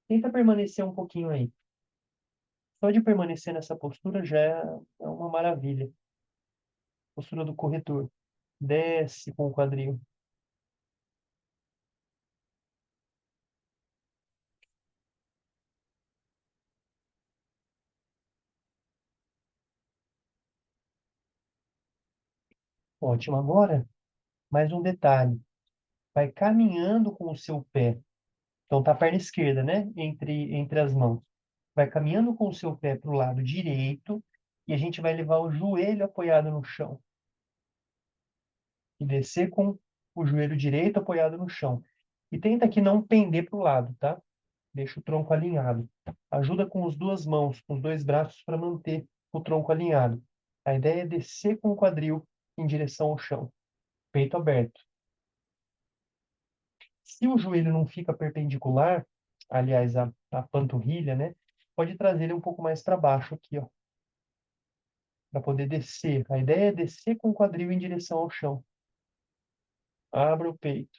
Tenta permanecer um pouquinho aí. Só de permanecer nessa postura já é uma maravilha. Postura do corretor. Desce com o quadril. Ótimo. Agora, mais um detalhe. Vai caminhando com o seu pé. Então, tá a perna esquerda, né? Entre as mãos. Vai caminhando com o seu pé para o lado direito e a gente vai levar o joelho apoiado no chão. E descer com o joelho direito apoiado no chão. E tenta aqui não pender para o lado, tá? Deixa o tronco alinhado. Ajuda com as duas mãos, com os dois braços para manter o tronco alinhado. A ideia é descer com o quadril em direção ao chão. Peito aberto. Se o joelho não fica perpendicular, aliás, a panturrilha, né? Pode trazer ele um pouco mais para baixo aqui, ó, para poder descer. A ideia é descer com o quadril em direção ao chão. Abra o peito.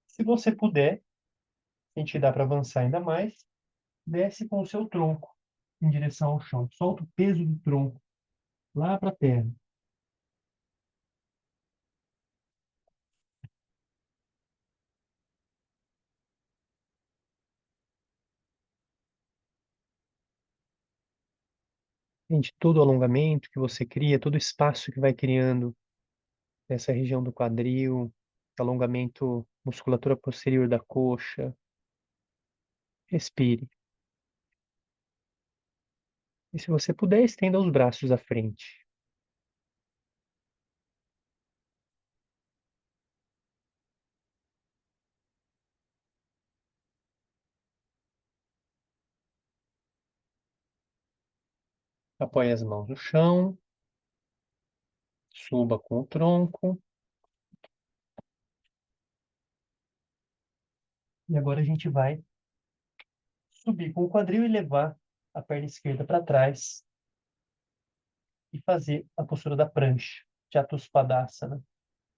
Se você puder, sentir dá para avançar ainda mais, desce com o seu tronco em direção ao chão. Solta o peso do tronco lá para a terra. Sente todo o alongamento que você cria, todo o espaço que vai criando nessa região do quadril, alongamento, musculatura posterior da coxa. Respire. E se você puder, estenda os braços à frente. Apoie as mãos no chão, suba com o tronco. E agora a gente vai subir com o quadril e levar a perna esquerda para trás e fazer a postura da prancha, Chatuspadasana.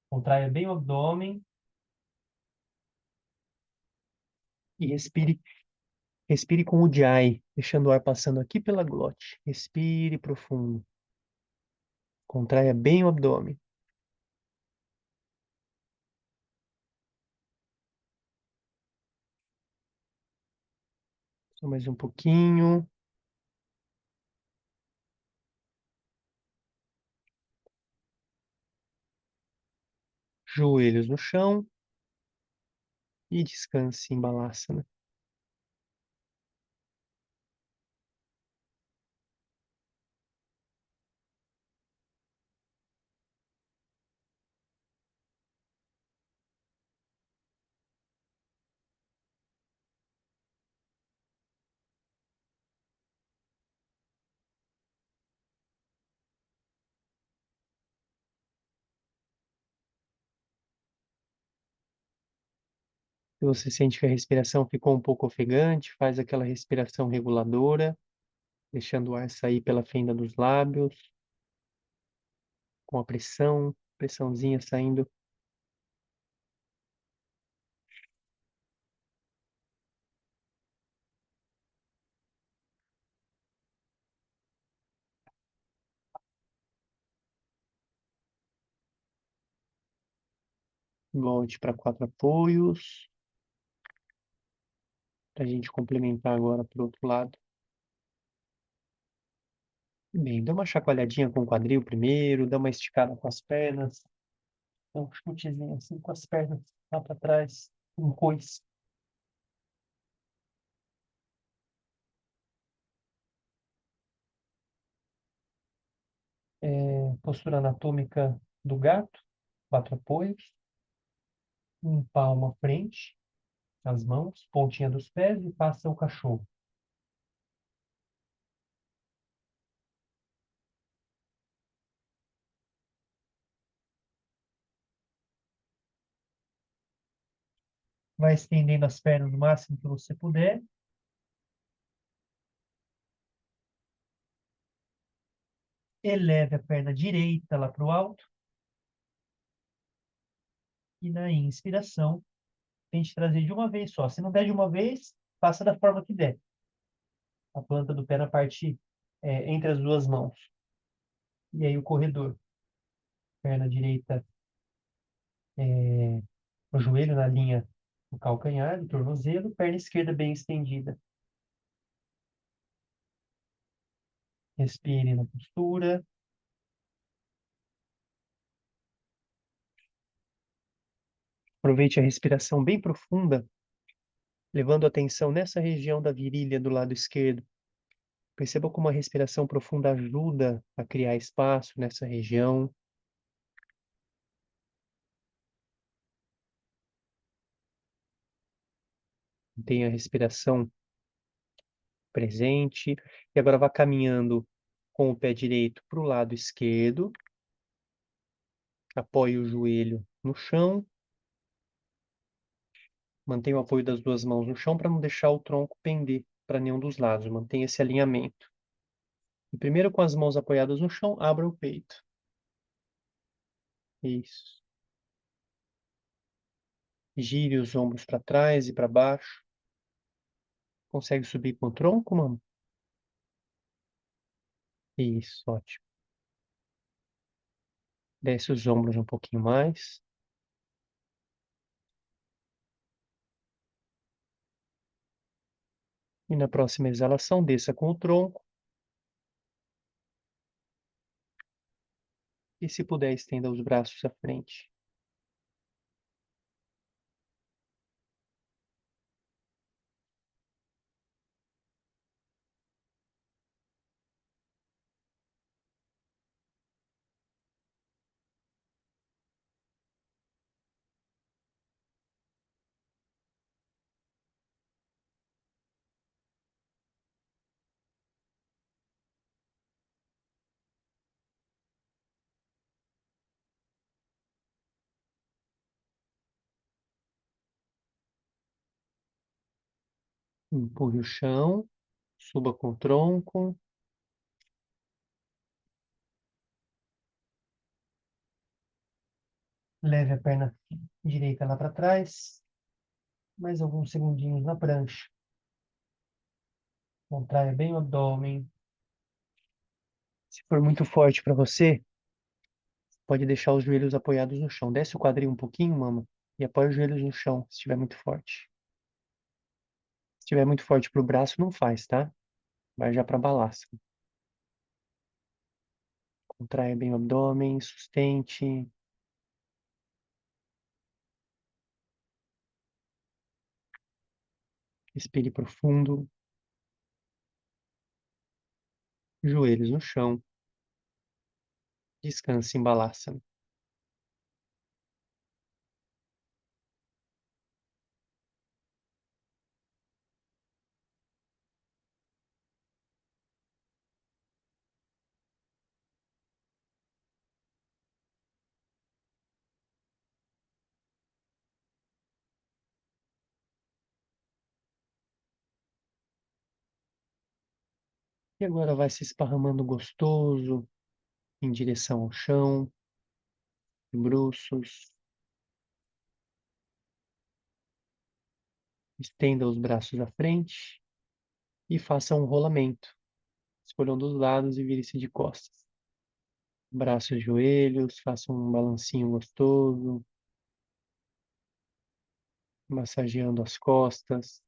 Contraia bem o abdômen e respire com o Ujjayi, deixando o ar passando aqui pela glote. Respire profundo. Contraia bem o abdômen. Só mais um pouquinho. Joelhos no chão e descanse em Balasana. Se você sente que a respiração ficou um pouco ofegante, faz aquela respiração reguladora, deixando o ar sair pela fenda dos lábios, com a pressãozinha saindo. Volte para quatro apoios. Para a gente complementar agora para o outro lado. Bem, dá uma chacoalhadinha com o quadril primeiro, dá uma esticada com as pernas. Dá um chutezinho assim com as pernas lá para trás. Um coice. Postura anatômica do gato. Quatro apoios. Um palmo à frente. As mãos, pontinha dos pés e passa o cachorro. Vai estendendo as pernas o máximo que você puder. Eleve a perna direita lá para o alto. E na inspiração, tente trazer de uma vez só. Se não der de uma vez, faça da forma que der. A planta do pé na parte entre as duas mãos. E aí o corredor. Perna direita, o joelho na linha do calcanhar, do tornozelo. Perna esquerda bem estendida. Respire na postura. Aproveite a respiração bem profunda, levando a atenção nessa região da virilha do lado esquerdo. Perceba como a respiração profunda ajuda a criar espaço nessa região. Mantenha a respiração presente. E agora vá caminhando com o pé direito para o lado esquerdo. Apoie o joelho no chão. Mantenha o apoio das duas mãos no chão para não deixar o tronco pender para nenhum dos lados. Mantenha esse alinhamento. E primeiro, com as mãos apoiadas no chão, abra o peito. Isso. Gire os ombros para trás e para baixo. Consegue subir com o tronco, mano? Isso, ótimo. Desce os ombros um pouquinho mais. E na próxima exalação, desça com o tronco. E se puder, estenda os braços à frente. Empurre o chão. Suba com o tronco. Leve a perna direita lá para trás. Mais alguns segundinhos na prancha. Contraia bem o abdômen. Se for muito forte para você, pode deixar os joelhos apoiados no chão. Desce o quadril um pouquinho, mama, e apoia os joelhos no chão, se estiver muito forte. Se estiver muito forte para o braço, não faz, tá? Vai já para balasca. Contraia bem o abdômen, sustente. Respire profundo. Joelhos no chão. Descanse em balasana. E agora vai se esparramando gostoso em direção ao chão, de bruços. Estenda os braços à frente e faça um rolamento. Escolha um dos lados e vire-se de costas. Braços, joelhos, faça um balancinho gostoso. massageando as costas.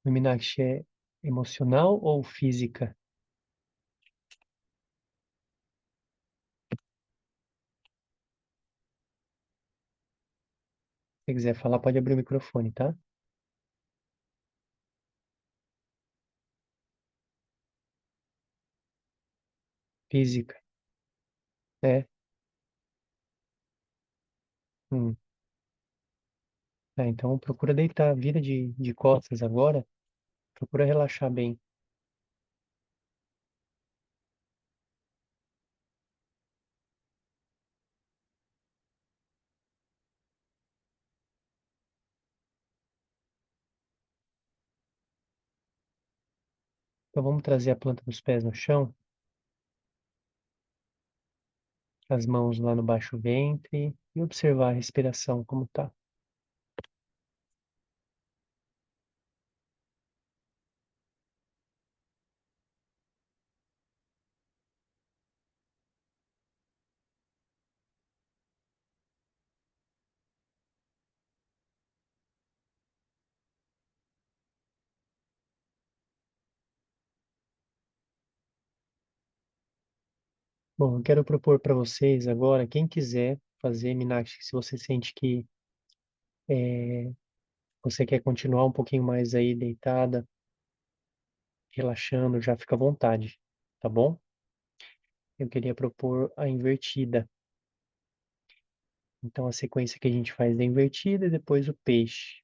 O Minakshi é emocional ou física? Se você quiser falar, pode abrir o microfone, tá? Física. É. Hum. Tá, então procura deitar, vira de costas agora. Procura relaxar bem. Então vamos trazer a planta dos pés no chão, as mãos lá no baixo ventre e observar a respiração como tá. Bom, eu quero propor para vocês agora, quem quiser fazer Minakshi, se você sente que você quer continuar um pouquinho mais aí deitada, relaxando, já fica à vontade, tá bom? Eu queria propor a invertida. Então, a sequência que a gente faz é invertida e depois o peixe,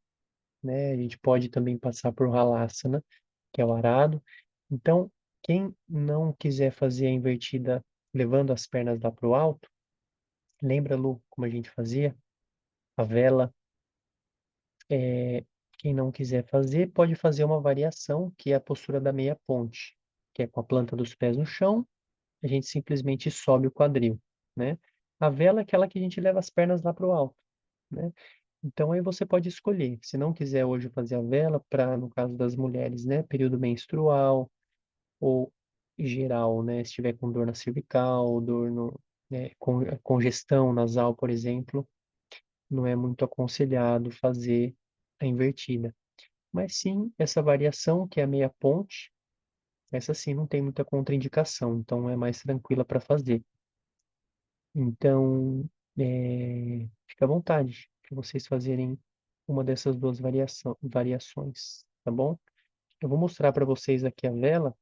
né? A gente pode também passar por Halasana, que é o arado. Então, quem não quiser fazer a invertida levando as pernas lá para o alto, lembra, Lu, como a gente fazia? A vela. Quem não quiser fazer, pode fazer uma variação, que é a postura da meia ponte, que é com a planta dos pés no chão, a gente simplesmente sobe o quadril, né? A vela é aquela que a gente leva as pernas lá para o alto, né? Então aí você pode escolher. Se não quiser hoje fazer a vela, para, no caso das mulheres, né, período menstrual ou geral, né, se tiver com dor na cervical, dor no, né, congestão nasal, por exemplo, não é muito aconselhado fazer a invertida. Mas sim, essa variação, que é a meia ponte, essa sim não tem muita contraindicação, então é mais tranquila para fazer. Então, fica à vontade para vocês fazerem uma dessas duas variações, tá bom? Eu vou mostrar para vocês aqui a vela,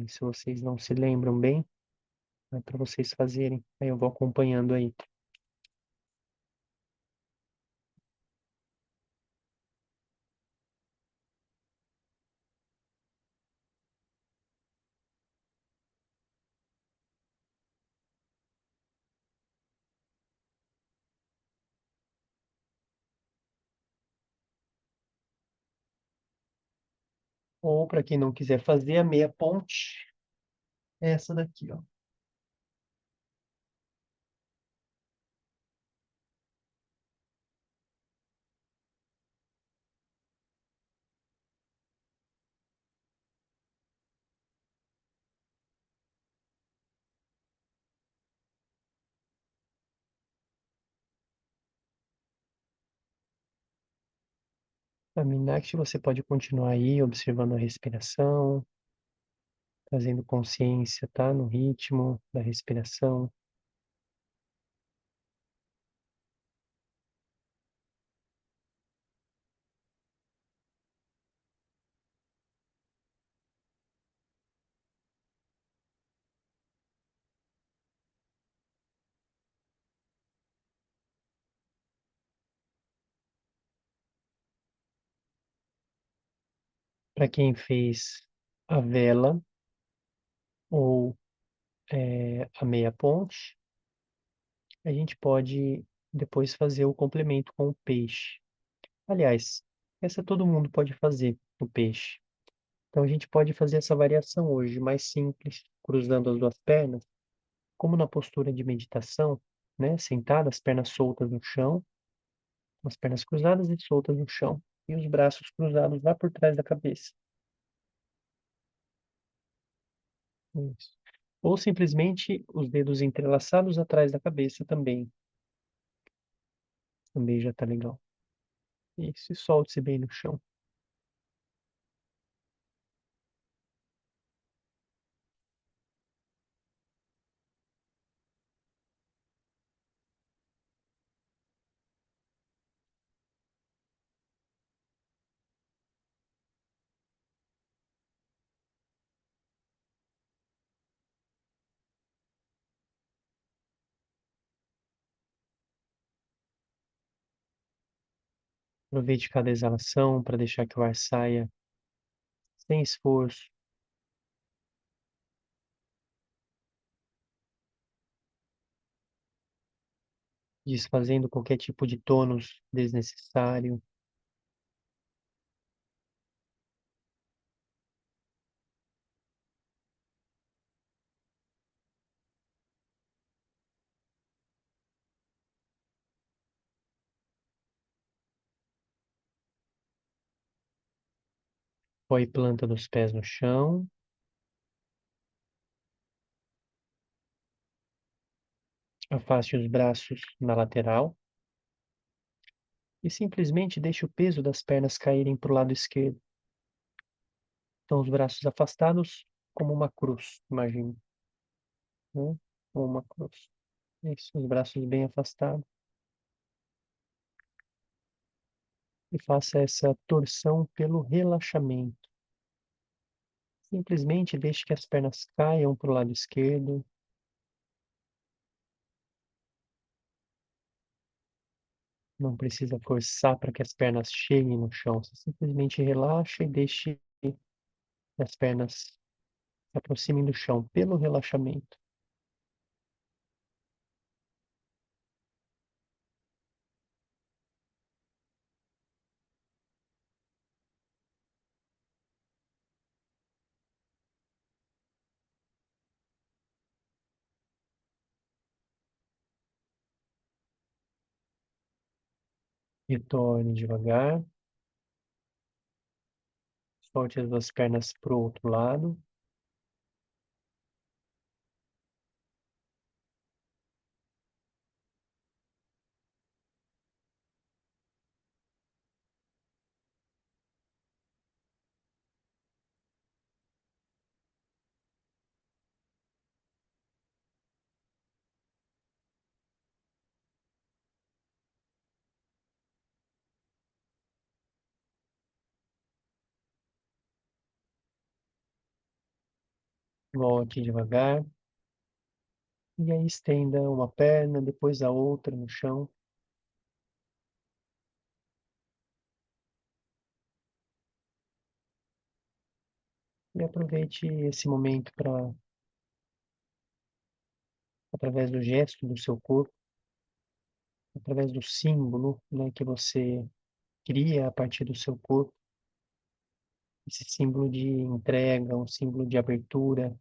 se vocês não se lembram bem, para vocês fazerem. Aí eu vou acompanhando aí. Ou para quem não quiser fazer a meia ponte, é essa daqui, ó. A Meenakshi você pode continuar aí observando a respiração, trazendo consciência, tá? No ritmo da respiração. Para quem fez a vela ou a meia ponte, a gente pode depois fazer o complemento com o peixe. Aliás, Essa todo mundo pode fazer no peixe. Então a gente pode fazer essa variação hoje, mais simples, cruzando as duas pernas, como na postura de meditação, né? Sentada, as pernas soltas no chão, as pernas cruzadas e soltas no chão, e os braços cruzados lá por trás da cabeça. Isso. Ou simplesmente os dedos entrelaçados atrás da cabeça também. Também já tá legal. Isso, e solte-se bem no chão. Aproveite cada exalação para deixar que o ar saia sem esforço, desfazendo qualquer tipo de tônus desnecessário. Apoie planta dos pés no chão, afaste os braços na lateral e simplesmente deixe o peso das pernas caírem para o lado esquerdo. Então, os braços afastados como uma cruz, imagine, né? Como uma cruz. Isso, os braços bem afastados. E faça essa torção pelo relaxamento. Simplesmente deixe que as pernas caiam para o lado esquerdo. Não precisa forçar para que as pernas cheguem no chão. Você simplesmente relaxa e deixe que as pernas se aproximem do chão pelo relaxamento. Retorne devagar. Solte as duas pernas para o outro lado. Volte devagar. E aí estenda uma perna, depois a outra no chão. E aproveite esse momento para, através do gesto do seu corpo, através do símbolo, né, que você cria a partir do seu corpo, esse símbolo de entrega, um símbolo de abertura,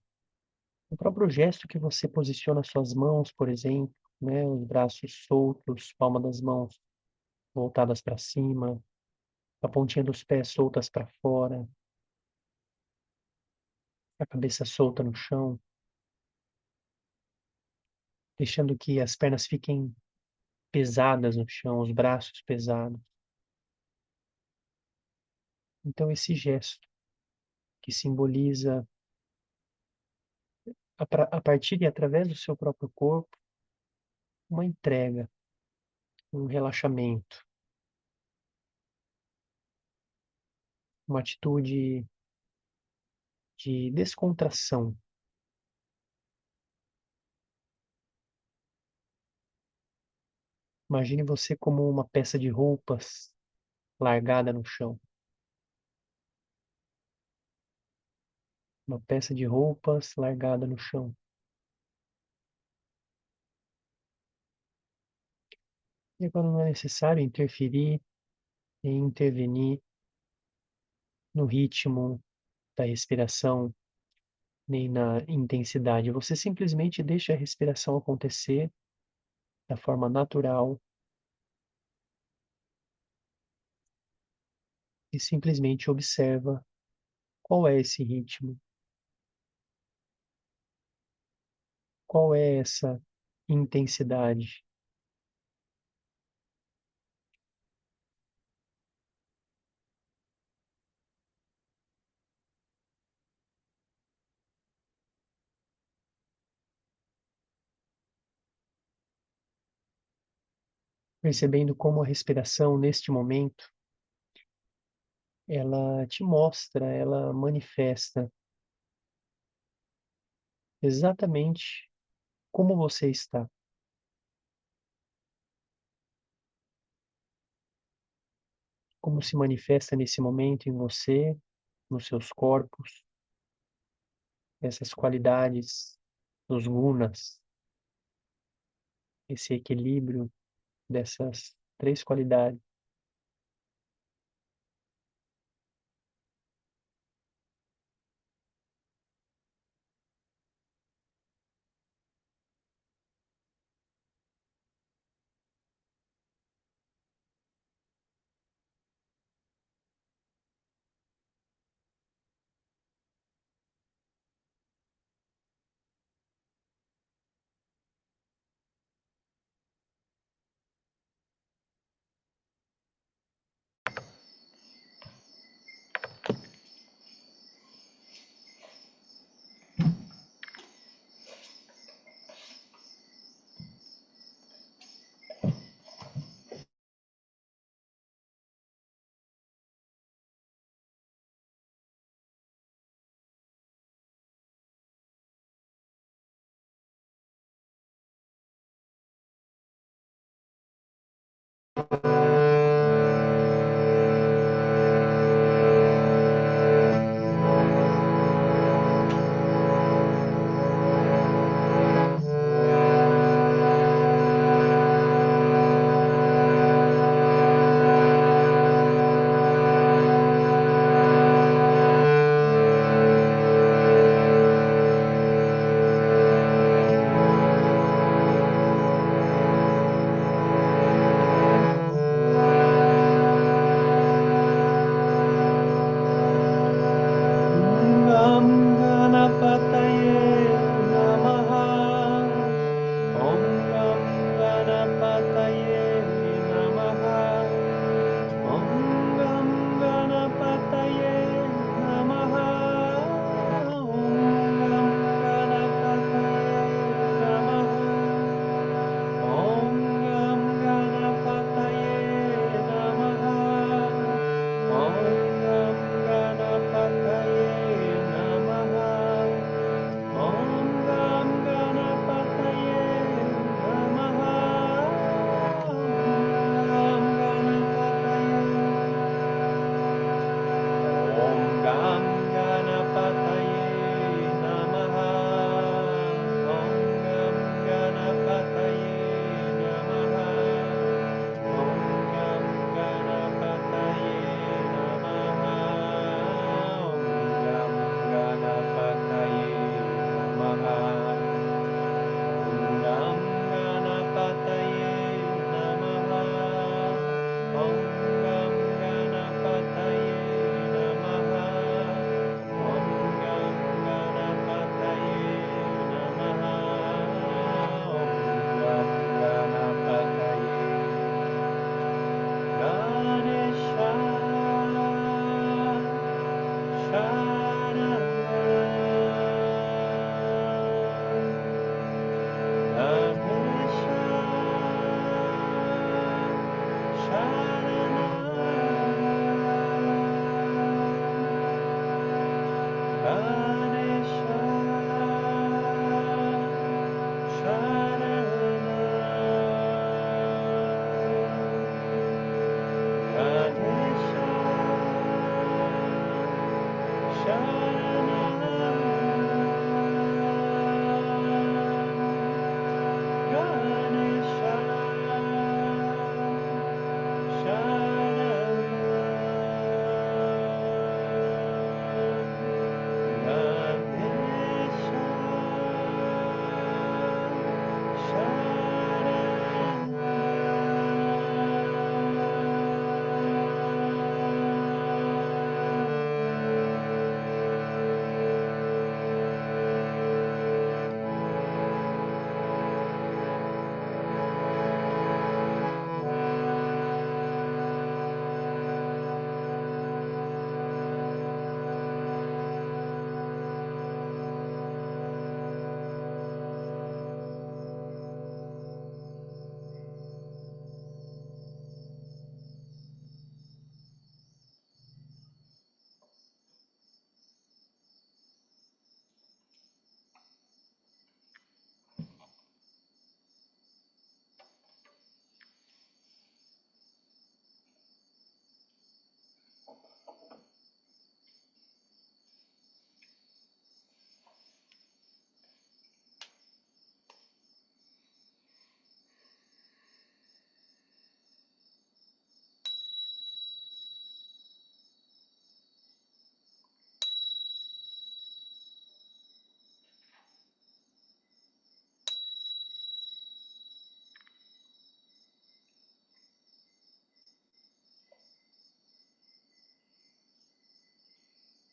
o próprio gesto que você posiciona suas mãos, por exemplo, né, os braços soltos, palma das mãos voltadas para cima, a pontinha dos pés soltas para fora, a cabeça solta no chão, deixando que as pernas fiquem pesadas no chão, os braços pesados. Então, esse gesto que simboliza a partir e através do seu próprio corpo, uma entrega, um relaxamento, uma atitude de descontração. Imagine você como uma peça de roupas largada no chão. Uma peça de roupas largada no chão. E agora não é necessário interferir em intervenir no ritmo da respiração, nem na intensidade. Você simplesmente deixa a respiração acontecer da forma natural e simplesmente observa qual é esse ritmo, qual é essa intensidade. Percebendo como a respiração, neste momento, ela te mostra, ela manifesta exatamente como você está, como se manifesta nesse momento em você, nos seus corpos, essas qualidades, os gunas, esse equilíbrio dessas três qualidades.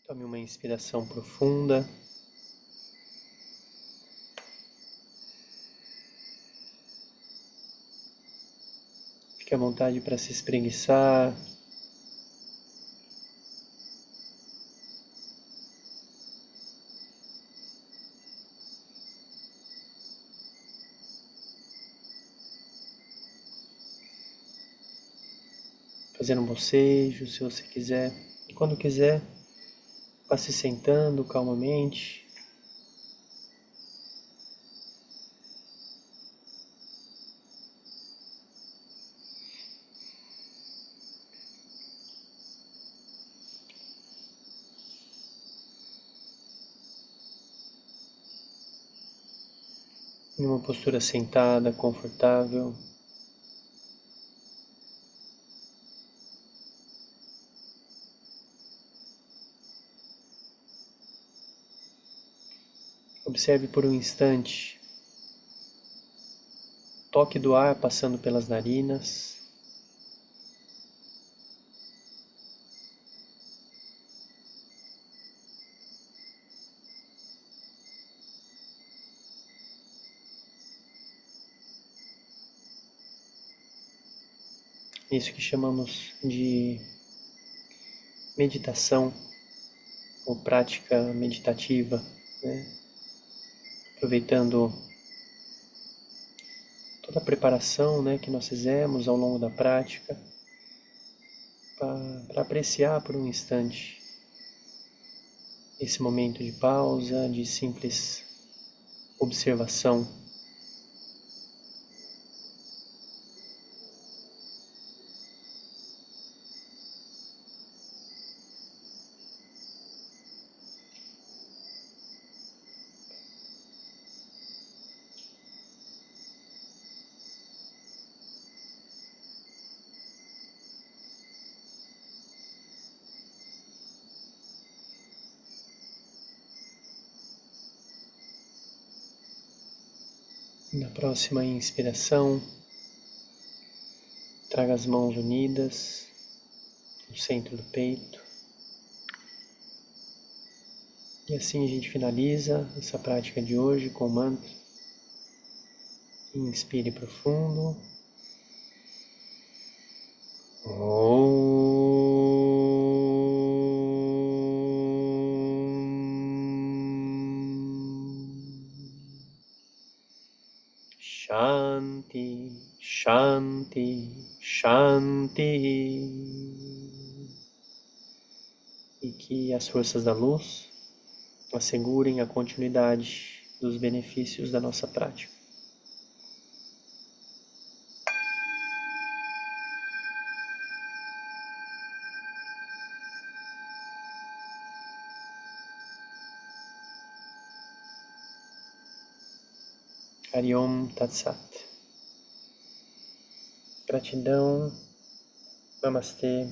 Tome uma inspiração profunda. Fique à vontade para se espreguiçar. Fazer um bocejo, se você quiser. E quando quiser, vá se sentando calmamente. Em uma postura sentada, confortável. Observe por um instante o toque do ar passando pelas narinas. Isso que chamamos de meditação ou prática meditativa, né? Aproveitando toda a preparação, né, que nós fizemos ao longo da prática, para apreciar por um instante esse momento de pausa, de simples observação. Na próxima inspiração, traga as mãos unidas no centro do peito. E assim a gente finaliza essa prática de hoje com o mantra. Inspire profundo. Shanti, Shanti, Shanti. E que as forças da luz assegurem a continuidade dos benefícios da nossa prática. Hari Om Tat Sat. Gratidão. Namastê.